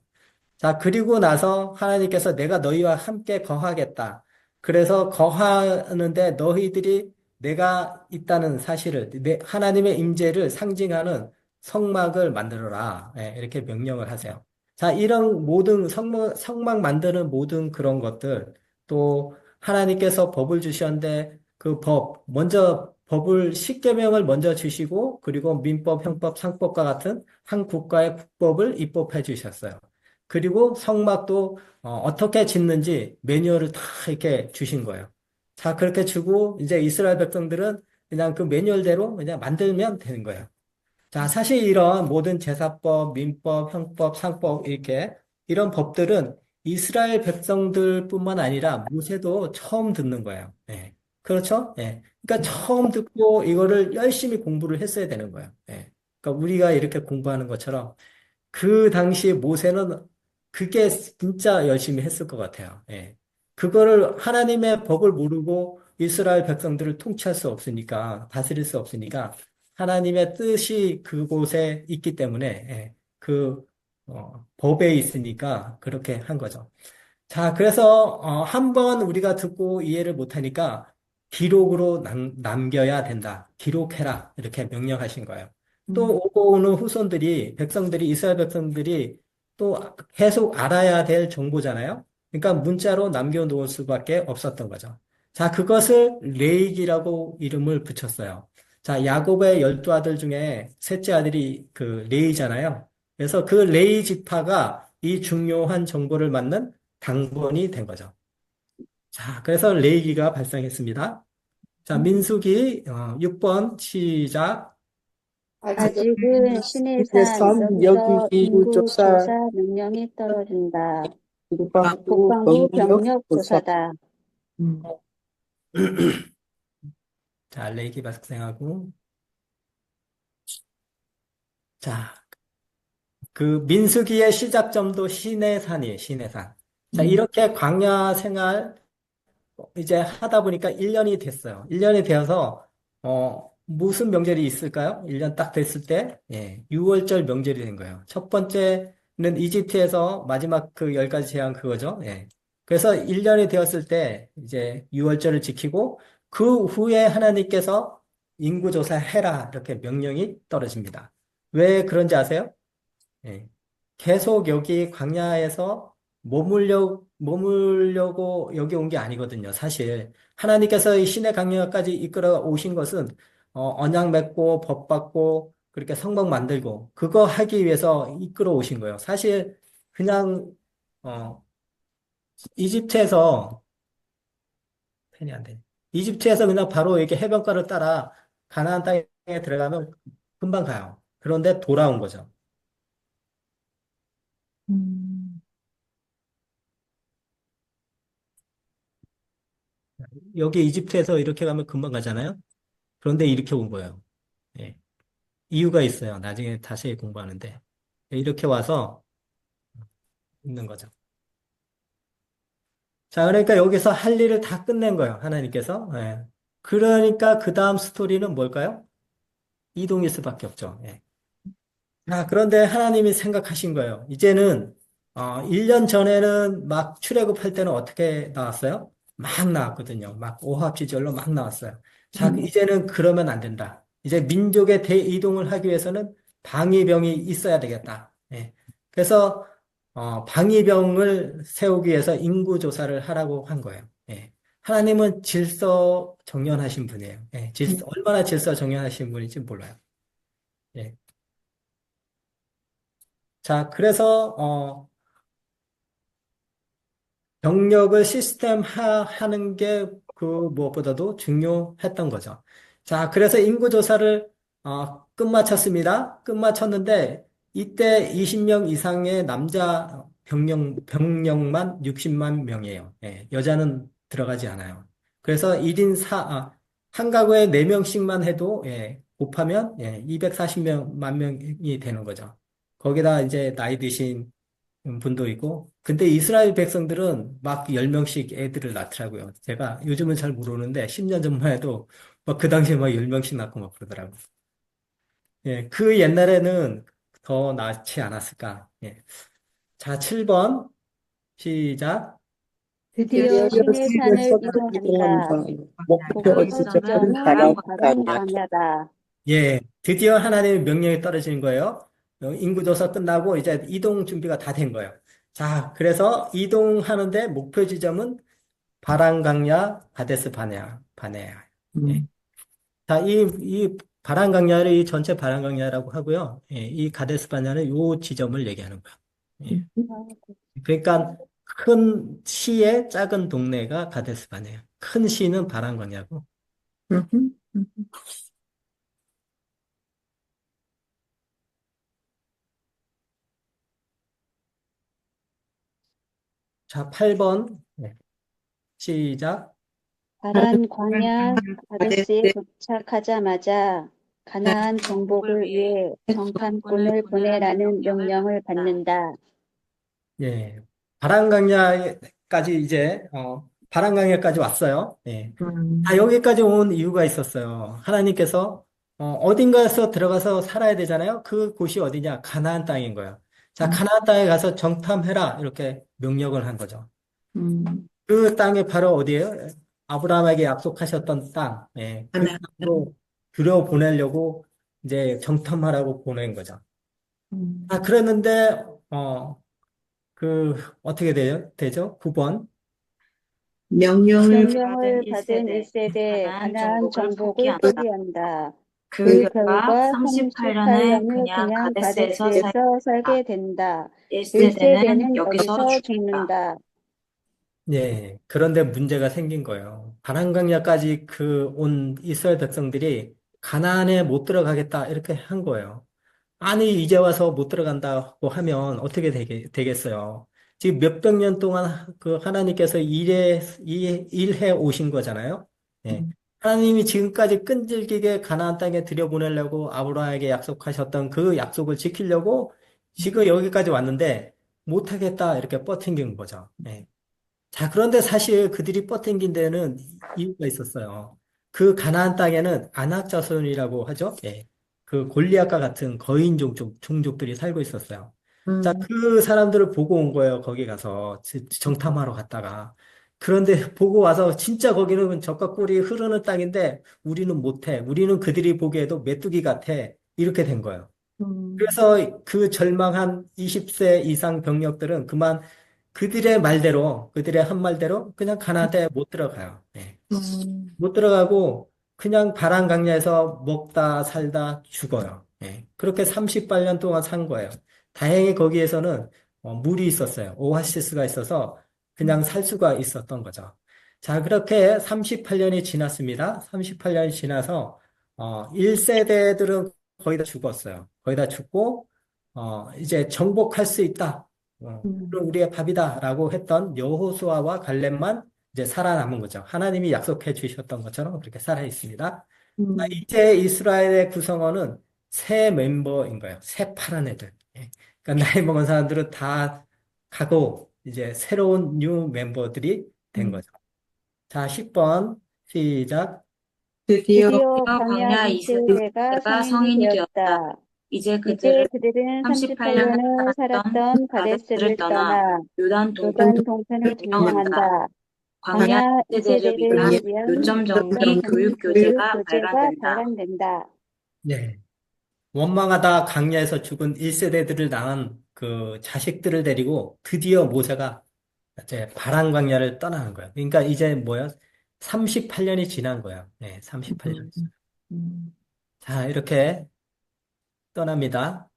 자, 그리고 나서 하나님께서 내가 너희와 함께 거하겠다. 그래서 거하는데 너희들이 내가 있다는 사실을, 하나님의 임재를 상징하는 성막을 만들어라. 예, 이렇게 명령을 하세요. 자, 이런 모든 성막 만드는 모든 그런 것들, 또 하나님께서 법을 주셨는데 먼저 법을 10계명을 먼저 주시고, 그리고 민법, 형법, 상법과 같은 한 국가의 국법을 입법해 주셨어요. 그리고 성막도 어떻게 짓는지 매뉴얼을 다 이렇게 주신 거예요. 자, 그렇게 주고 이제 이스라엘 백성들은 그냥 그 매뉴얼대로 그냥 만들면 되는 거예요. 자, 사실 이런 모든 제사법, 민법, 형법, 상법 이렇게 이런 법들은 이스라엘 백성들뿐만 아니라 모세도 처음 듣는 거예요. 예. 그렇죠? 예. 그러니까 처음 듣고 이거를 열심히 공부를 했어야 되는 거예요. 예. 그러니까 우리가 이렇게 공부하는 것처럼 그 당시 모세는 그게 진짜 열심히 했을 것 같아요. 예. 그거를 하나님의 법을 모르고 이스라엘 백성들을 통치할 수 없으니까, 다스릴 수 없으니까, 하나님의 뜻이 그곳에 있기 때문에, 예. 법에 있으니까 그렇게 한 거죠. 자, 그래서, 한 번 우리가 듣고 이해를 못하니까 기록으로 남겨야 된다. 기록해라. 이렇게 명령하신 거예요. 또 오고 오는 후손들이, 백성들이, 이스라엘 백성들이 또 계속 알아야 될 정보잖아요. 그러니까 문자로 남겨놓을 수밖에 없었던 거죠. 자, 그것을 레이기라고 이름을 붙였어요. 자, 야곱의 12아들 중에 셋째 아들이 그 레이잖아요. 그래서 그 레이 지파가 이 중요한 정보를 맡는 당번이 된 거죠. 자, 그래서 레이기가 발생했습니다. 자, 민수기 6번 시작. 아직은 신의 산 산 여기서 여기 인구 조사 조사 명령이 떨어진다. 국방부 국방부 병력 병력 조사. 조사다. 자, 레이기 발생하고. 자, 그 민수기의 시작점도 시내산이에요, 시내산. 자, 이렇게 광야 생활 이제 하다 보니까 1년이 됐어요. 1년이 되어서, 무슨 명절이 있을까요? 1년 딱 됐을 때, 예, 6월절 명절이 된 거예요. 첫 번째는 이집트에서 마지막 그 10가지 재앙 그거죠. 예. 그래서 1년이 되었을 때, 이제 6월절을 지키고, 그 후에 하나님께서 인구조사 해라. 이렇게 명령이 떨어집니다. 왜 그런지 아세요? 예. 계속 여기 광야에서 머물려고 여기 온 게 아니거든요. 사실 하나님께서 이 신의 광야까지 이끌어 오신 것은 언약 맺고 법 받고 그렇게 성막 만들고 그거 하기 위해서 이끌어 오신 거예요. 사실 그냥 어, 이집트에서 펜이 안 되네. 이집트에서 그냥 바로 이렇게 해변가를 따라 가나안 땅에 들어가면 금방 가요. 그런데 돌아온 거죠. 음, 여기 이집트에서 이렇게 가면 금방 가잖아요. 그런데 이렇게 온 거예요. 예. 이유가 있어요. 나중에 다시 공부하는데. 이렇게 와서 있는 거죠. 자, 그러니까 여기서 할 일을 다 끝낸 거예요. 하나님께서. 예. 그러니까 그 다음 스토리는 뭘까요? 이동일 수밖에 없죠. 예. 아, 그런데 하나님이 생각하신 거예요. 이제는, 1년 전에는 막 출애굽할 때는 어떻게 나왔어요? 막 나왔거든요. 막 오합지졸로 막 나왔어요. 자, 이제는 그러면 안 된다. 이제 민족의 대이동을 하기 위해서는 방위병이 있어야 되겠다. 예. 그래서, 방위병을 세우기 위해서 인구조사를 하라고 한 거예요. 예. 하나님은 질서 정연하신 분이에요. 예. 얼마나 질서 정연하신 분인지 몰라요. 예. 자, 그래서, 병력을 시스템화하는 게 그 무엇보다도 중요했던 거죠. 자, 그래서 인구조사를, 끝마쳤습니다. 끝마쳤는데, 이때 20명 이상의 남자 병력만 60만 명이에요. 예, 여자는 들어가지 않아요. 그래서 한 가구에 4명씩만 해도, 예, 곱하면, 예, 240만 명이 되는 거죠. 거기다 이제 나이 드신 분도 있고, 근데 이스라엘 백성들은 막 10명씩 애들을 낳더라고요. 제가 요즘은 잘 모르는데, 10년 전만 해도 막 그 당시에 막 10명씩 낳고 막 그러더라고요. 예, 그 옛날에는 더 낳지 않았을까. 예. 자, 7번, 시작. 드디어 신의 산을 이동한다. 목표 목표 지점은 지점은 바람 바람강이야. 광야다. 예, 드디어 하나님의 명령이 떨어지는 거예요. 인구조사 끝나고 이제 이동 준비가 다 된 거예요. 자, 그래서 이동하는데 목표 지점은 바람강야, 가데스 바네아. 예. 자, 이 바람강야를 이 전체 바람강야라고 하고요. 예, 이 가데스 바네아는 요 지점을 얘기하는 거예요. 예. 그러니까 큰 시에 작은 동네가 가데스 바네요. 큰 시는 바란 거냐고. 음, 음. 자, 8번. 네. 시작. 바란 광야 가데스에 도착하자마자 가나안 정복을 위해 정탐꾼을 보내라는 명령을 받는다. 예. 바란강야까지 이제, 바란강야까지 왔어요. 예. 다 여기까지 온 이유가 있었어요. 하나님께서, 어딘가에서 들어가서 살아야 되잖아요. 그 곳이 어디냐? 가나안 땅인 거예요. 자, 가나안 땅에 가서 정탐해라. 이렇게 명령을 한 거죠. 그 땅이 바로 어디예요? 아브라함에게 약속하셨던 땅. 예. 그 땅으로 들여보내려고 이제 정탐하라고 보낸 거죠. 아, 그랬는데, 어떻게 되죠? 9번. 명령을 받은 1세대 가나안 정복을 포기한다. 그 결과 38년을 그냥 가데스에서 살게 된다. 1세대는 여기서 죽는다. 예. 그런데 문제가 생긴 거예요. 바람강야까지 온 이스라엘 백성들이 가나안에 못 들어가겠다 이렇게 한 거예요. 아니 이제 와서 못 들어간다고 하면 어떻게 되겠어요? 지금 몇백 년 동안 그 하나님께서 일해 오신 거잖아요. 예. 하나님이 지금까지 끈질기게 가나안 땅에 들여보내려고 아브라함에게 약속하셨던 그 약속을 지키려고 지금 여기까지 왔는데 못하겠다 이렇게 뻗팅긴 거죠. 예. 자, 그런데 사실 그들이 뻗팅긴 데는 이유가 있었어요. 그 가나안 땅에는 아낙 자손이라고 하죠. 예. 그 골리앗과 같은 거인 종족들이 살고 있었어요. 자, 그 사람들을 보고 온 거예요. 거기 가서 정탐하러 갔다가. 그런데 보고 와서 진짜 거기는 젖과 꿀이 흐르는 땅인데 우리는 못해. 우리는 그들이 보기에도 메뚜기 같아. 이렇게 된 거예요. 그래서 그 절망한 20세 이상 병력들은 그만 그들의 말대로, 그들의 한 말대로 그냥 가나안에 못 들어가요. 예. 못 들어가고 그냥 바란 강야에서 먹다 살다 죽어요. 예. 그렇게 38년 동안 산 거예요. 다행히 거기에서는 물이 있었어요. 오아시스가 있어서 그냥 살 수가 있었던 거죠. 자, 그렇게 38년이 지났습니다. 38년이 지나서 1세대들은 거의 다 죽었어요. 거의 다 죽고 이제 정복할 수 있다. 그럼 우리의 밥이다라고 했던 여호수아와 갈렙만 이제 살아남은 거죠. 하나님이 약속해 주셨던 것처럼 그렇게 살아 있습니다. 이제 이스라엘의 구성원은 새 멤버인 거예요. 새 파란 애들. 예. 그러니까 나이 먹은 사람들은 다 가고 이제 새로운 뉴 멤버들이 된 거죠. 자, 10번 시작. 드디어 광야 2세대가 성인이 되었다. 이제 그들은 38년을 살았던 가데스를 떠나 요단 동편을 등장한다. 광야 2세대를 위한 요점 정리 교육 교재가 발간된다. 네. 원망하다 강야에서 죽은 1세대들을 낳은 그 자식들을 데리고 드디어 모세가 이제 바란 광야를 떠나는 거예요. 그러니까 이제 뭐야? 38년이 지난 거예요. 네, 38년. 자, 이렇게 떠납니다.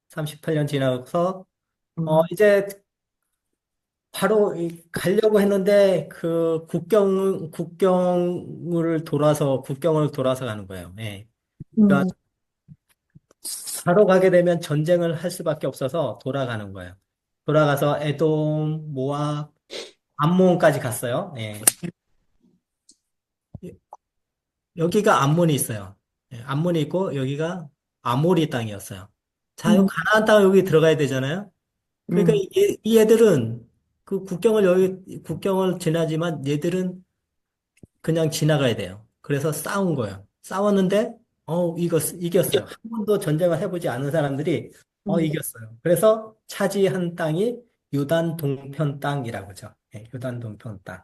38년 지나서 이제 바로 가려고 했는데 그 국경을 돌아서 가는 거예요. 예. 그러니까 바로 가게 되면 전쟁을 할 수밖에 없어서 돌아가는 거예요. 돌아가서 에돔, 모압, 암몬까지 갔어요. 예. 여기가 암몬이 있어요. 예, 암몬이 있고 여기가 아모리 땅이었어요. 자, 요 가나안 땅 여기 들어가야 되잖아요. 그러니까 이 애들은 그 국경을 지나지만 얘들은 그냥 지나가야 돼요. 그래서 싸운 거예요. 싸웠는데, 이겼어요. 한 번도 전쟁을 해보지 않은 사람들이, 이겼어요. 그래서 차지한 땅이 요단 동편 땅이라고 하죠. 예, 요단 동편 땅.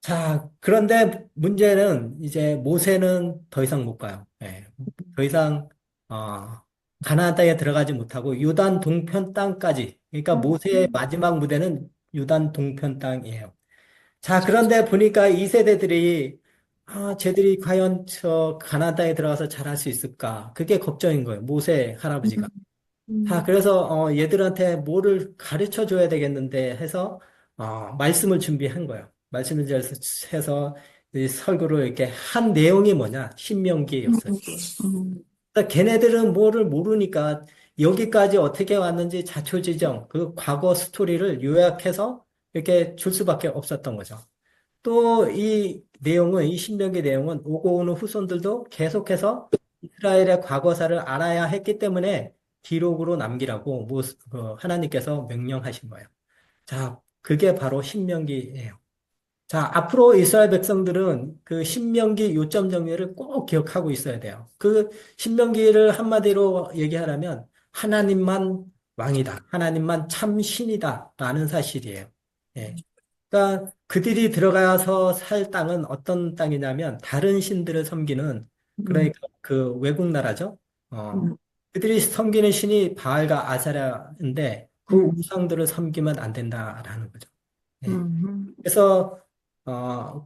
자, 그런데 문제는 이제 모세는 더 이상 못 가요. 예, 더 이상, 가나안 땅에 들어가지 못하고 요단 동편 땅까지. 그러니까 모세의 마지막 무대는 요단 동편 땅이에요. 자, 그런데 보니까 이 세대들이, 쟤들이 과연 저 가나안 땅에 들어가서 잘할 수 있을까? 그게 걱정인 거예요. 모세 할아버지가. 자, 그래서 얘들한테 뭐를 가르쳐 줘야 되겠는데 해서 말씀을 준비한 거예요. 말씀을 해서 이 설교를 이렇게 한 내용이 뭐냐? 신명기였어요. 그러니까 걔네들은 뭐를 모르니까 여기까지 어떻게 왔는지 자초지정, 그 과거 스토리를 요약해서 이렇게 줄 수밖에 없었던 거죠. 또 이 내용은, 이 신명기 내용은 오고 오는 후손들도 계속해서 이스라엘의 과거사를 알아야 했기 때문에 기록으로 남기라고 하나님께서 명령하신 거예요. 자, 그게 바로 신명기예요. 자, 앞으로 이스라엘 백성들은 그 신명기 요점 정리를 꼭 기억하고 있어야 돼요. 그 신명기를 한마디로 얘기하라면 하나님만 왕이다. 하나님만 참 신이다. 라는 사실이에요. 예. 그러니까 그들이 들어가서 살 땅은 어떤 땅이냐면 다른 신들을 섬기는 그러니까 그 외국 나라죠. 그들이 섬기는 신이 바알과 아세라인데 그 우상들을 섬기면 안 된다라는 거죠. 예. 그래서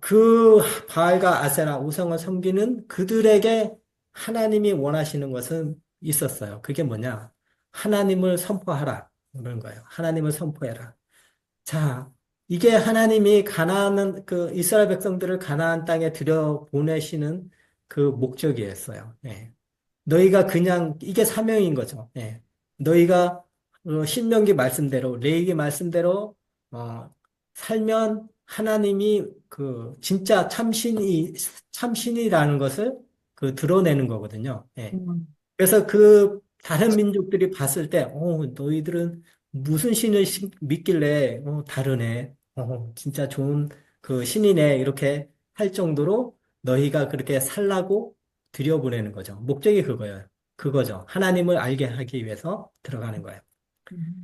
그 바알과 아세라 우상을 섬기는 그들에게 하나님이 원하시는 것은 있었어요. 그게 뭐냐? 하나님을 선포하라. 그런 거예요. 하나님을 선포해라. 자, 이게 하나님이 가나안 그 이스라엘 백성들을 가나안 땅에 들여 보내시는 그 목적이었어요. 예. 너희가 그냥 이게 사명인 거죠. 예. 너희가 신명기 말씀대로 레위기 말씀대로 어, 살면 하나님이 그 진짜 참신이라는 것을 그 드러내는 거거든요. 예. 그래서 그 다른 민족들이 봤을 때, 너희들은 무슨 신을 믿길래, 다르네. 진짜 좋은 그 신이네. 이렇게 할 정도로 너희가 그렇게 살라고 들여보내는 거죠. 목적이 그거예요. 그거죠. 하나님을 알게 하기 위해서 들어가는 거예요.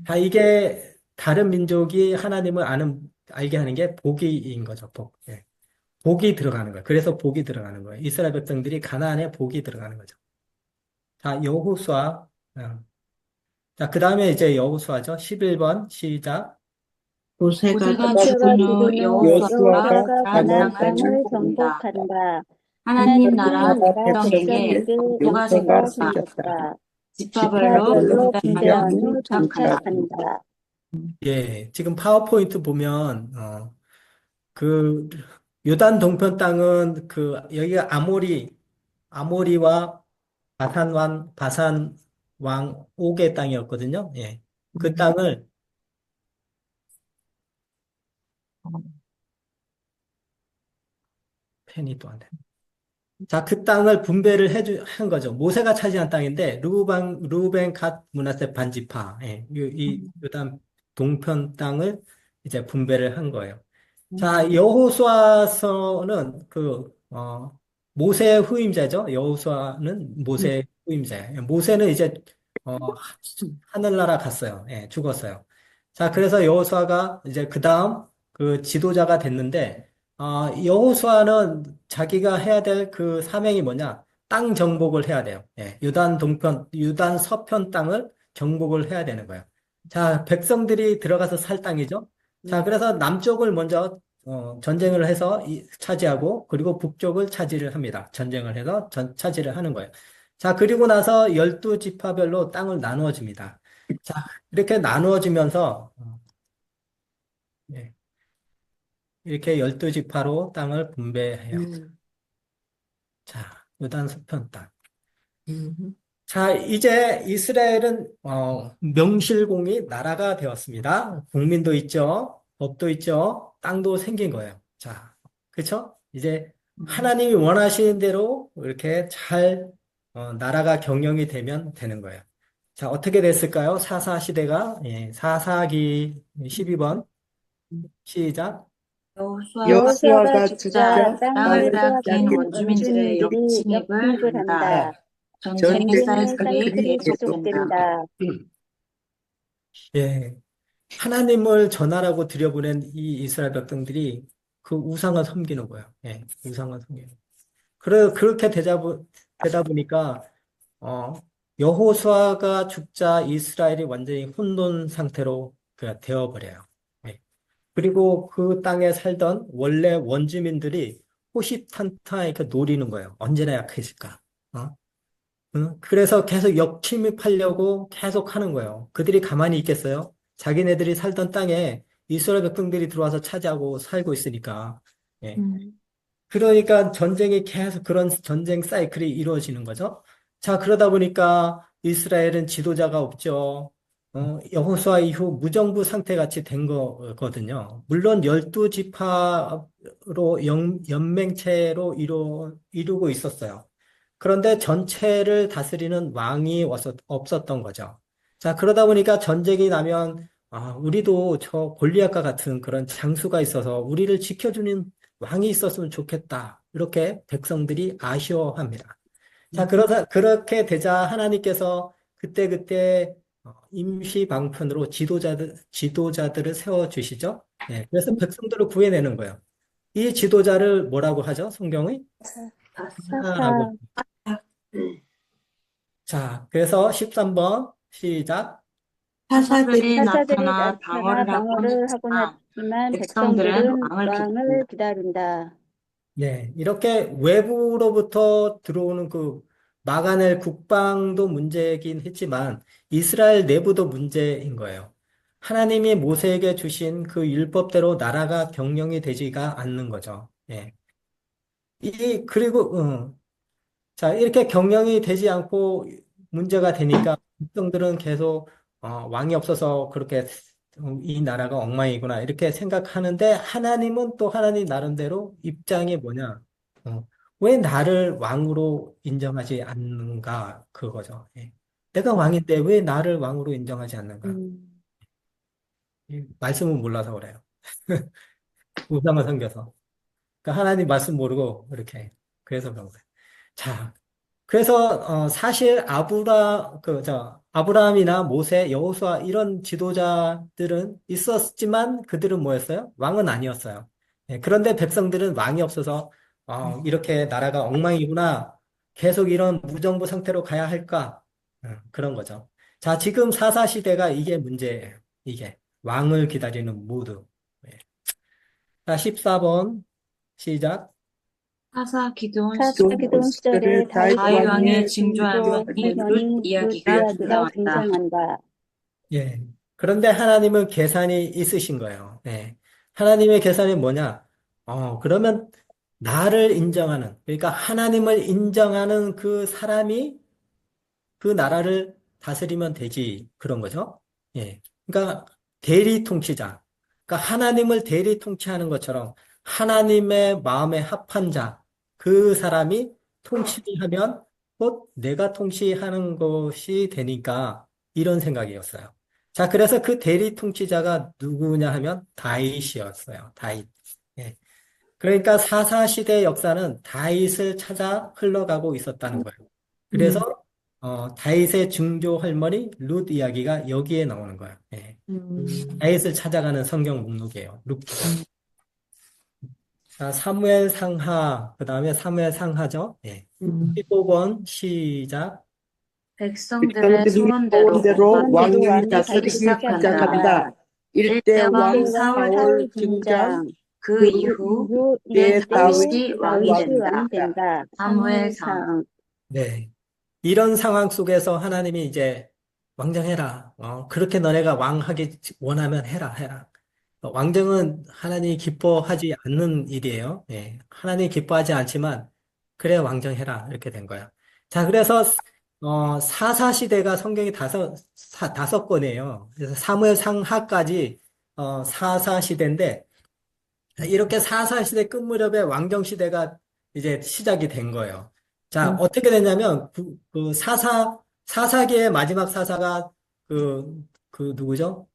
자, 이게 다른 민족이 하나님을 알게 하는 게 복인 거죠. 복. 예. 복이 들어가는 거예요. 그래서 복이 들어가는 거예요. 이스라엘 백성들이 가나안에 복이 들어가는 거죠. 자, 여호수아. 자, 그 다음에 이제 여호수아죠. 11번 시작. 모세가 모세가 모세가 죽은 후 죽은 후 여호수아가 여호수아가 가나안 가나안 땅을 땅을 정복한다. 정복한다. 하나님 나라 하나님 나라 백성에게 백성에게 요가 요새가 생겼다. 생겼다. 지파별로 지파별로 분배하여 분배하여 정착한다. 정착한다. 예, 지금 파워포인트 보면, 그, 요단 동편 땅은 여기가 아모리와 바산 왕 옥의 땅이었거든요. 예. 그 땅을, 펜이 또 안 돼. 자, 그 땅을 분배를 한 거죠. 모세가 차지한 땅인데, 루벤, 갓, 므낫세 반지파, 예, 이 요단 동편 땅을 이제 분배를 한 거예요. 자, 여호수아서는 모세의 후임자죠. 여호수아는 모세의 후임자예요. 모세는 이제 어, 하늘나라 갔어요. 예, 죽었어요. 자, 그래서 여호수아가 이제 그 다음 그 지도자가 됐는데, 여호수아는 자기가 해야 될 그 사명이 뭐냐? 땅 정복을 해야 돼요. 예, 유단 서편 땅을 정복을 해야 되는 거예요. 자, 백성들이 들어가서 살 땅이죠. 자, 그래서 남쪽을 먼저 전쟁을 해서 차지하고, 그리고 북쪽을 차지를 합니다. 전쟁을 해서 차지를 하는 거예요. 자, 그리고 나서 12지파별로 땅을 나누어 줍니다. 자, 이렇게 나누어지면서, 예, 이렇게 12지파로 땅을 분배해요. 자, 요단 서편 땅. 자, 이제 이스라엘은 명실공히 나라가 되었습니다. 국민도 있죠, 법도 있죠, 땅도 생긴 거예요. 자, 그렇죠? 이제 하나님이 원하시는 대로 이렇게 잘 나라가 경영이 되면 되는 거예요. 자, 어떻게 됐을까요? 사사 시대가 사사기 12번 시작. 여호수아가 여호수아가 죽자 죽자 땅을 땅을 빼앗긴 빼앗긴 원주민들의 원주민들이 역침입을 역침입을 한다. 한다. 전쟁의 전쟁의 사이클이 사이클이 계속된다. 계속된다. 예, 하나님을 전하라고 들여보낸 이 이스라엘 백성들이 그 우상을 섬기는 거예요. 예, 우상을 섬기는. 그렇게 되다 보니까, 여호수아가 죽자 이스라엘이 완전히 혼돈 상태로 되어버려요. 예. 그리고 그 땅에 살던 원래 원주민들이 호시탄탄 이렇게 노리는 거예요. 언제나 약해질까? 어? 응? 그래서 계속 역침입하려고 계속 하는 거예요. 그들이 가만히 있겠어요? 자기네들이 살던 땅에 이스라엘 백성들이 들어와서 차지하고 살고 있으니까. 예. 그러니까 전쟁이 계속 그런 전쟁 사이클이 이루어지는 거죠. 자, 그러다 보니까 이스라엘은 지도자가 없죠. 여호수아 이후 무정부 상태 같이 된 거거든요. 물론 12지파로 연맹체로 이루고 있었어요. 그런데 전체를 다스리는 왕이 없었던 거죠. 자, 그러다 보니까 전쟁이 나면 우리도 저 골리앗과 같은 그런 장수가 있어서 우리를 지켜주는 왕이 있었으면 좋겠다. 이렇게 백성들이 아쉬워합니다. 자, 그렇게 되자 하나님께서 그때그때 임시 방편으로 지도자들을 세워주시죠. 네, 그래서 백성들을 구해내는 거예요. 이 지도자를 뭐라고 하죠? 성경의? 사사라고. 자, 그래서 13번 시작. 사사들이 사사들이 나타나 나타나 방어를 하곤 하지만 백성들은 왕을 기다린다. 네, 이렇게 외부로부터 들어오는 그 막아낼 국방도 문제이긴 했지만 이스라엘 내부도 문제인 거예요. 하나님이 모세에게 주신 그 율법대로 나라가 경영이 되지가 않는 거죠. 예. 그리고, 자, 이렇게 경영이 되지 않고 문제가 되니까 백성들은 계속 왕이 없어서 그렇게 이 나라가 엉망이구나 이렇게 생각하는데 하나님은 또 하나님 나름대로 입장이 뭐냐? 왜 나를 왕으로 인정하지 않는가 그거죠. 예. 내가 왕인데 왜 나를 왕으로 인정하지 않는가? 이 말씀은 몰라서 그래요. 우상을 섬겨서. 그러니까 하나님 말씀 모르고 이렇게 그래서 그런 거예요. 자, 그래서 사실 아브라함이나 모세, 여호수아 이런 지도자들은 있었지만 그들은 뭐였어요? 왕은 아니었어요. 예, 그런데 백성들은 왕이 없어서 이렇게 나라가 엉망이구나. 계속 이런 무정부 상태로 가야 할까? 그런 거죠. 자, 지금 사사 시대가 이게 문제예요. 이게 왕을 기다리는 모드. 예. 자, 14번 시작. 사사 기드온 사사기동 시절에 다윗 다윗 왕의 왕의 징조할머니 룻 이야기가 등장한다. 등장한다. 예. 그런데 하나님은 계산이 있으신 거예요. 예. 하나님의 계산이 뭐냐? 그러면 나를 인정하는, 그러니까 하나님을 인정하는 그 사람이 그 나라를 다스리면 되지. 그런 거죠. 예. 그러니까 대리 통치자. 그러니까 하나님을 대리 통치하는 것처럼 하나님의 마음에 합한 자, 그 사람이 통치를 하면 곧 내가 통치하는 것이 되니까 이런 생각이었어요. 자, 그래서 그 대리 통치자가 누구냐 하면 다윗이었어요. 다윗. 예. 그러니까 사사시대 역사는 다윗을 찾아 흘러가고 있었다는 거예요. 그래서 다윗의 증조 할머니 룻 이야기가 여기에 나오는 거예요. 예. 다윗을 찾아가는 성경 목록이에요. 룻기가. 자, 사무엘 상하, 그 다음에 사무엘 상하죠. 예. 15번 시작. 백성들의 백성들이 소원대로 소원대로 왕이 왕이 다스리기 다스리기 시작한다. 시작한다. 일대 왕 일대 왕 사울 등장. 그 이후 때 다윗이 왕이 왕이 된다. 된다. 사무엘상. 네. 이런 상황 속에서 하나님이 이제 왕정해라. 그렇게 너네가 왕하기 원하면 해라. 왕정은 하나님이 기뻐하지 않는 일이에요. 예. 하나님이 기뻐하지 않지만, 그래, 왕정해라. 이렇게 된 거야. 자, 그래서, 사사 시대가 성경이 다섯 권이에요. 그래서 사무엘 상하까지, 사사 시대인데, 이렇게 사사 시대 끝 무렵에 왕정 시대가 이제 시작이 된 거예요. 자, 어떻게 됐냐면, 사사기의 마지막 사사가 누구죠?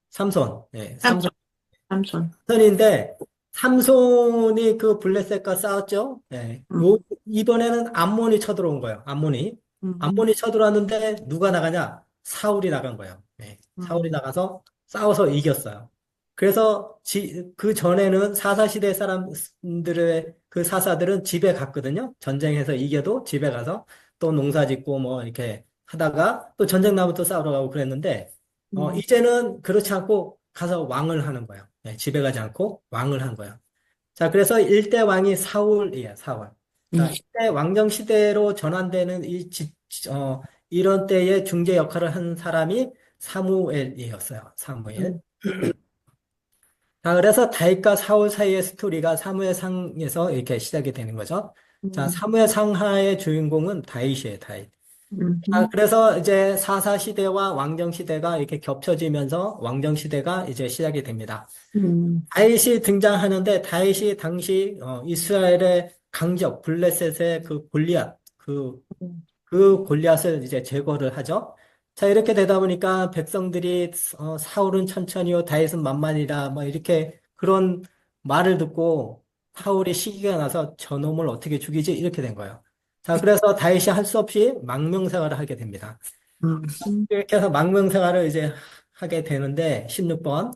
삼손. 예, 삼손. 삼손인데, 삼손이 그 블레셋과 싸웠죠? 예. 이번에는 암몬이 쳐들어온 거예요. 암몬이 쳐들어왔는데, 누가 나가냐? 사울이 나간 거예요. 예. 사울이 나가서 싸워서 이겼어요. 그래서 그 전에는 사사시대 사람들의 그 사사들은 집에 갔거든요. 전쟁에서 이겨도 집에 가서 또 농사 짓고 뭐 이렇게 하다가 또 전쟁 나면 또 싸우러 가고 그랬는데, 이제는 그렇지 않고 가서 왕을 하는 거예요. 네, 집에 가지 않고 왕을 한 거예요. 자, 그래서 일대 왕이 사울이에요, 사울. 자, 이때 왕정 시대로 전환되는 이런 때의 중재 역할을 한 사람이 사무엘이었어요. 사무엘. 자, 그래서 다윗과 사울 사이의 스토리가 사무엘상에서 이렇게 시작이 되는 거죠. 자, 사무엘상하의 주인공은 다윗이에요, 다윗. 자, 그래서 이제 사사 시대와 왕정 시대가 이렇게 겹쳐지면서 왕정 시대가 이제 시작이 됩니다. 다윗이 등장하는데 다윗이 당시 이스라엘의 강적 블레셋의 그 골리앗 그 골리앗을 이제 제거를 하죠. 자, 이렇게 되다 보니까 백성들이 사울은 천천히요, 다윗은 만만이라 뭐 이렇게 그런 말을 듣고 사울이 시기가 나서 저놈을 어떻게 죽이지? 이렇게 된 거예요. 자, 그래서 다윗이 할 수 없이 망명생활을 하게 됩니다. 이렇게 해서 망명생활을 이제 하게 되는데 16번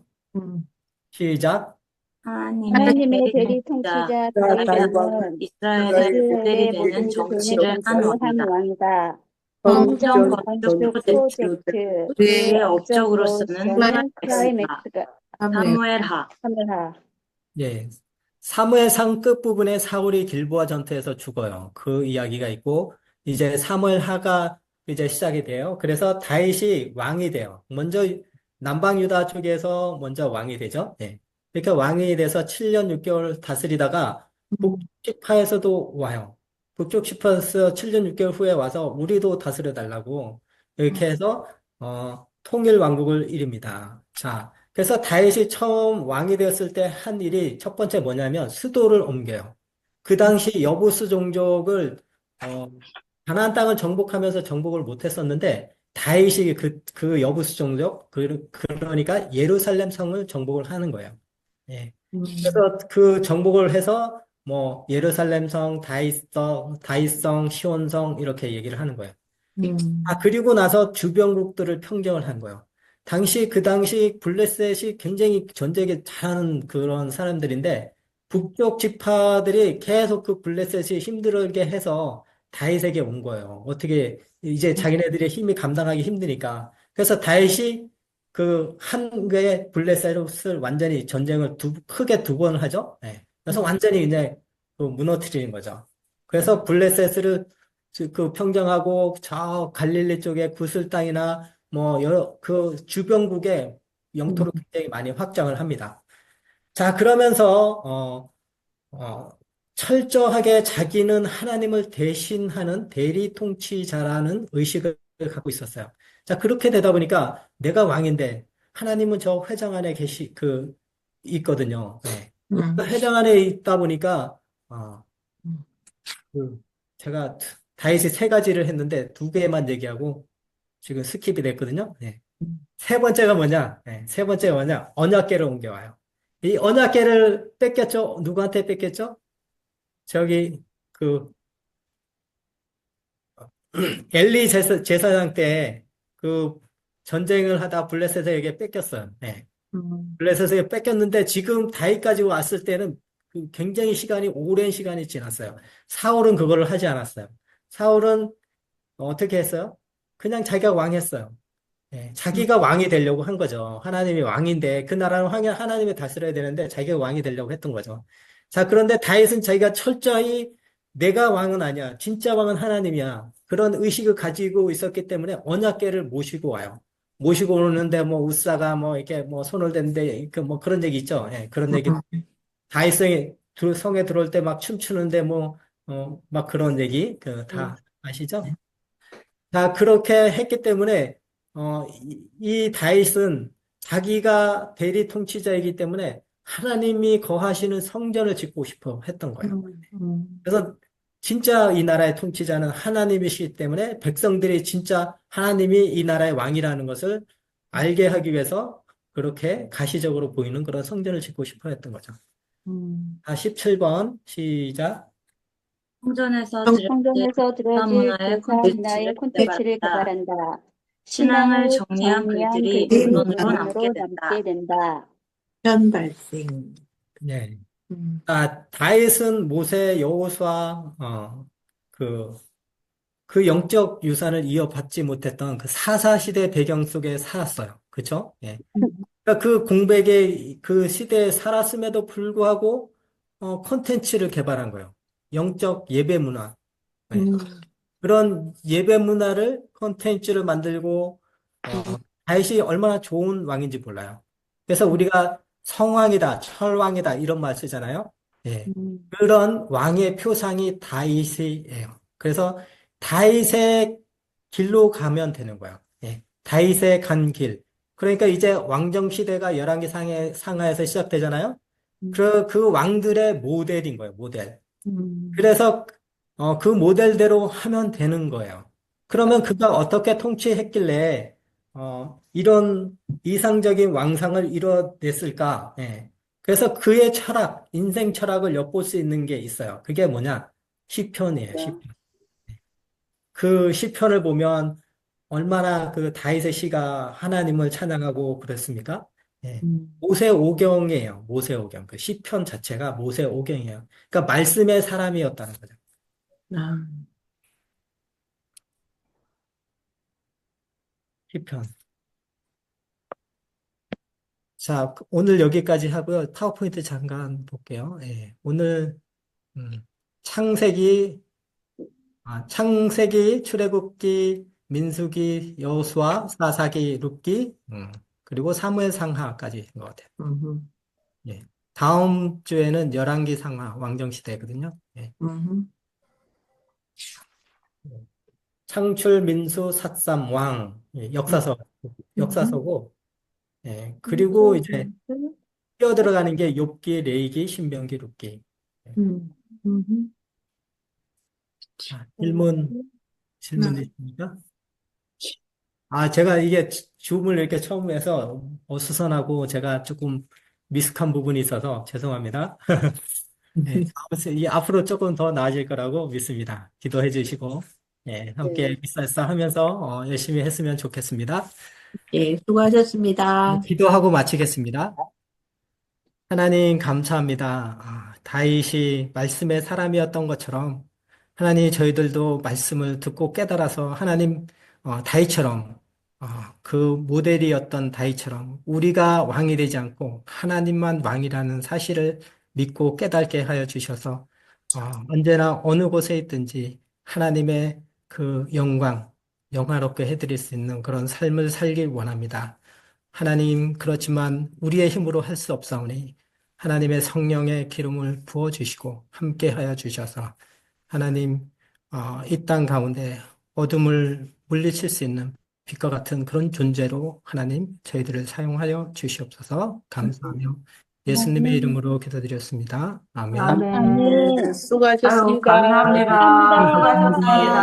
시작. 하나님의 대리 통치자 다윗은 이스라엘의 모델이 이스라엘의 되는 모든 정치를 한 한 왕이다. 왕이다. 성전 건축 프로젝트 그의 업적으로서는 클라이맥스가 사무엘하. 카메라. 예. 사무엘상 끝부분에 사울이 길보아 전투에서 죽어요. 그 이야기가 있고, 이제 사무엘하가 이제 시작이 돼요. 그래서 다윗이 왕이 돼요. 먼저 남방 유다 쪽에서 먼저 왕이 되죠. 예. 이렇게 왕이 돼서 7년 6개월 다스리다가 북쪽 지파에서도 와요. 북쪽 지파에서 7년 6개월 후에 와서 우리도 다스려 달라고 이렇게 해서 통일 왕국을 이룹니다. 자, 그래서 다윗이 처음 왕이 되었을 때 한 일이 첫 번째 뭐냐면 수도를 옮겨요. 그 당시 여부수 종족을 가나안 땅을 정복하면서 정복을 못했었는데 다윗이 그 여부수 종족 그러니까 예루살렘 성을 정복을 하는 거예요. 예. 그래서 그 정복을 해서 뭐 예루살렘 성, 다윗성, 시온성 이렇게 얘기를 하는 거예요. 그리고 나서 주변국들을 평정을 한 거예요. 그 당시 블레셋이 굉장히 전쟁에 잘하는 그런 사람들인데 북쪽 지파들이 계속 그 블레셋이 힘들게 해서 다윗에게 온 거예요. 어떻게 이제 자기네들의 힘이 감당하기 힘드니까. 그래서 다윗이 그 한 개의 블레셋을 완전히 전쟁을 크게 두 번 하죠. 네. 그래서 완전히 이제 그 무너뜨리는 거죠. 그래서 블레셋을 그 평정하고 저 갈릴리 쪽에 구슬 땅이나 뭐 여러 그 주변국의 영토를 굉장히 많이 확장을 합니다. 자, 그러면서 철저하게 자기는 하나님을 대신하는 대리 통치자라는 의식을 갖고 있었어요. 자, 그렇게 되다 보니까 내가 왕인데 하나님은 저 회장 안에 있거든요. 네. 그 회장 안에 있다 보니까 그 제가 다윗이 세 가지를 했는데 두 개만 얘기하고 지금 스킵이 됐거든요. 네. 세 번째가 뭐냐? 네. 세 번째가 뭐냐? 언약궤를 옮겨와요. 이 언약궤를 뺏겼죠? 누구한테 뺏겼죠? 저기 그 엘리 제사장 때 그 전쟁을 하다 블레셋에게 뺏겼어요. 네. 블레셋에게 뺏겼는데 지금 다윗까지 왔을 때는 굉장히 오랜 시간이 지났어요. 사울은 그거를 하지 않았어요. 사울은 어떻게 했어요? 그냥 자기가 왕했어요. 네, 자기가 왕이 되려고 한 거죠. 하나님이 왕인데 그 나라는 하나님이 다스려야 되는데 자기가 왕이 되려고 했던 거죠. 자, 그런데 다윗은 자기가 철저히 내가 왕은 아니야. 진짜 왕은 하나님이야. 그런 의식을 가지고 있었기 때문에 언약궤를 모시고 와요. 모시고 오는데 뭐 우사가 뭐 이렇게 뭐 손을 댄데 뭐 그런 얘기 있죠. 예, 그런 얘기. 다윗성이 성에 들어올 때 막 춤추는데 뭐 막 그런 얘기 다 아시죠? 자, 그렇게 했기 때문에 이 다윗은 자기가 대리 통치자이기 때문에 하나님이 거하시는 성전을 짓고 싶어 했던 거예요. 그래서 진짜 이 나라의 통치자는 하나님이시기 때문에 백성들이 진짜 하나님이 이 나라의 왕이라는 것을 알게 하기 위해서 그렇게 가시적으로 보이는 그런 성전을 짓고 싶어 했던 거죠. 17번 시작. 성전에서 성전에서 들어질 문화의 교사 문화의 콘텐츠를 개발한다. 신앙을 정리한 글들이 문헌으로 남게 남게 된다. 현 발생. 네. 다윗은 모세, 여호수아, 그 영적 유산을 이어받지 못했던 그 사사시대 배경 속에 살았어요. 그쵸? 예. 그러니까 그 공백의 그 시대에 살았음에도 불구하고 콘텐츠를 개발한 거예요. 영적 예배 문화. 네. 음, 그런 예배 문화를 콘텐츠를 만들고 다윗이 얼마나 좋은 왕인지 몰라요. 그래서 우리가 성왕이다, 철왕이다 이런 말 쓰잖아요. 예. 그런 왕의 표상이 다윗이에요. 그래서 다윗의 길로 가면 되는 거예요. 예. 다윗의 간 길. 그러니까 이제 왕정 시대가 열왕기 상하에서 시작되잖아요. 그 왕들의 모델인 거예요, 모델. 그래서 그 모델대로 하면 되는 거예요. 그러면 그가 어떻게 통치했길래 이런 이상적인 왕상을 이뤄냈을까? 예. 그래서 그의 철학, 인생 철학을 엿볼 수 있는 게 있어요. 그게 뭐냐? 시편이에요, 시편. 그 시편을 보면 얼마나 그 다윗의 시가 하나님을 찬양하고 그랬습니까? 예. 모세오경이에요. 모세오경. 그 시편 자체가 모세오경이에요. 그러니까 말씀의 사람이었다는 거죠. 아, 시편. 자, 오늘 여기까지 하고요. 파워포인트 잠깐 볼게요. 예. 오늘 음, 창세기, 창세기, 출애굽기, 민수기, 여호수아, 사사기, 룻기, 그리고 사무엘 상하까지인 것 같아요. 음, 예. 다음 주에는 열왕기 상하 왕정시대거든요. 예. 창출, 민수, 삿삼, 왕, 예, 역사서고, 예. 그리고 이제 뛰어들어가는 게 욥기, 레위기, 신명기, 룻기. 예. 자, 질문 있습니까? 제가 이게 줌을 이렇게 처음 해서 어수선하고 제가 조금 미숙한 부분이 있어서 죄송합니다. 네, 이 앞으로 조금 더 나아질 거라고 믿습니다. 기도해 주시고, 예, 함께 기사사 하면서 열심히 했으면 좋겠습니다. 예, 수고하셨습니다. 기도하고 마치겠습니다. 하나님 감사합니다. 다윗이 말씀의 사람이었던 것처럼 하나님 저희들도 말씀을 듣고 깨달아서 하나님 다윗처럼 그 모델이었던 다윗처럼 우리가 왕이 되지 않고 하나님만 왕이라는 사실을 믿고 깨닫게 하여 주셔서 언제나 어느 곳에 있든지 하나님의 그 영화롭게 해드릴 수 있는 그런 삶을 살길 원합니다. 하나님, 그렇지만 우리의 힘으로 할 수 없사오니 하나님의 성령의 기름을 부어주시고 함께 하여 주셔서 하나님, 이 땅 가운데 어둠을 물리칠 수 있는 빛과 같은 그런 존재로 하나님, 저희들을 사용하여 주시옵소서 감사하며 예수님의 이름으로 기도드렸습니다. 아멘. 수고하셨습니다. 아유, 감사합니다. 감사합니다. 수고하셨습니다.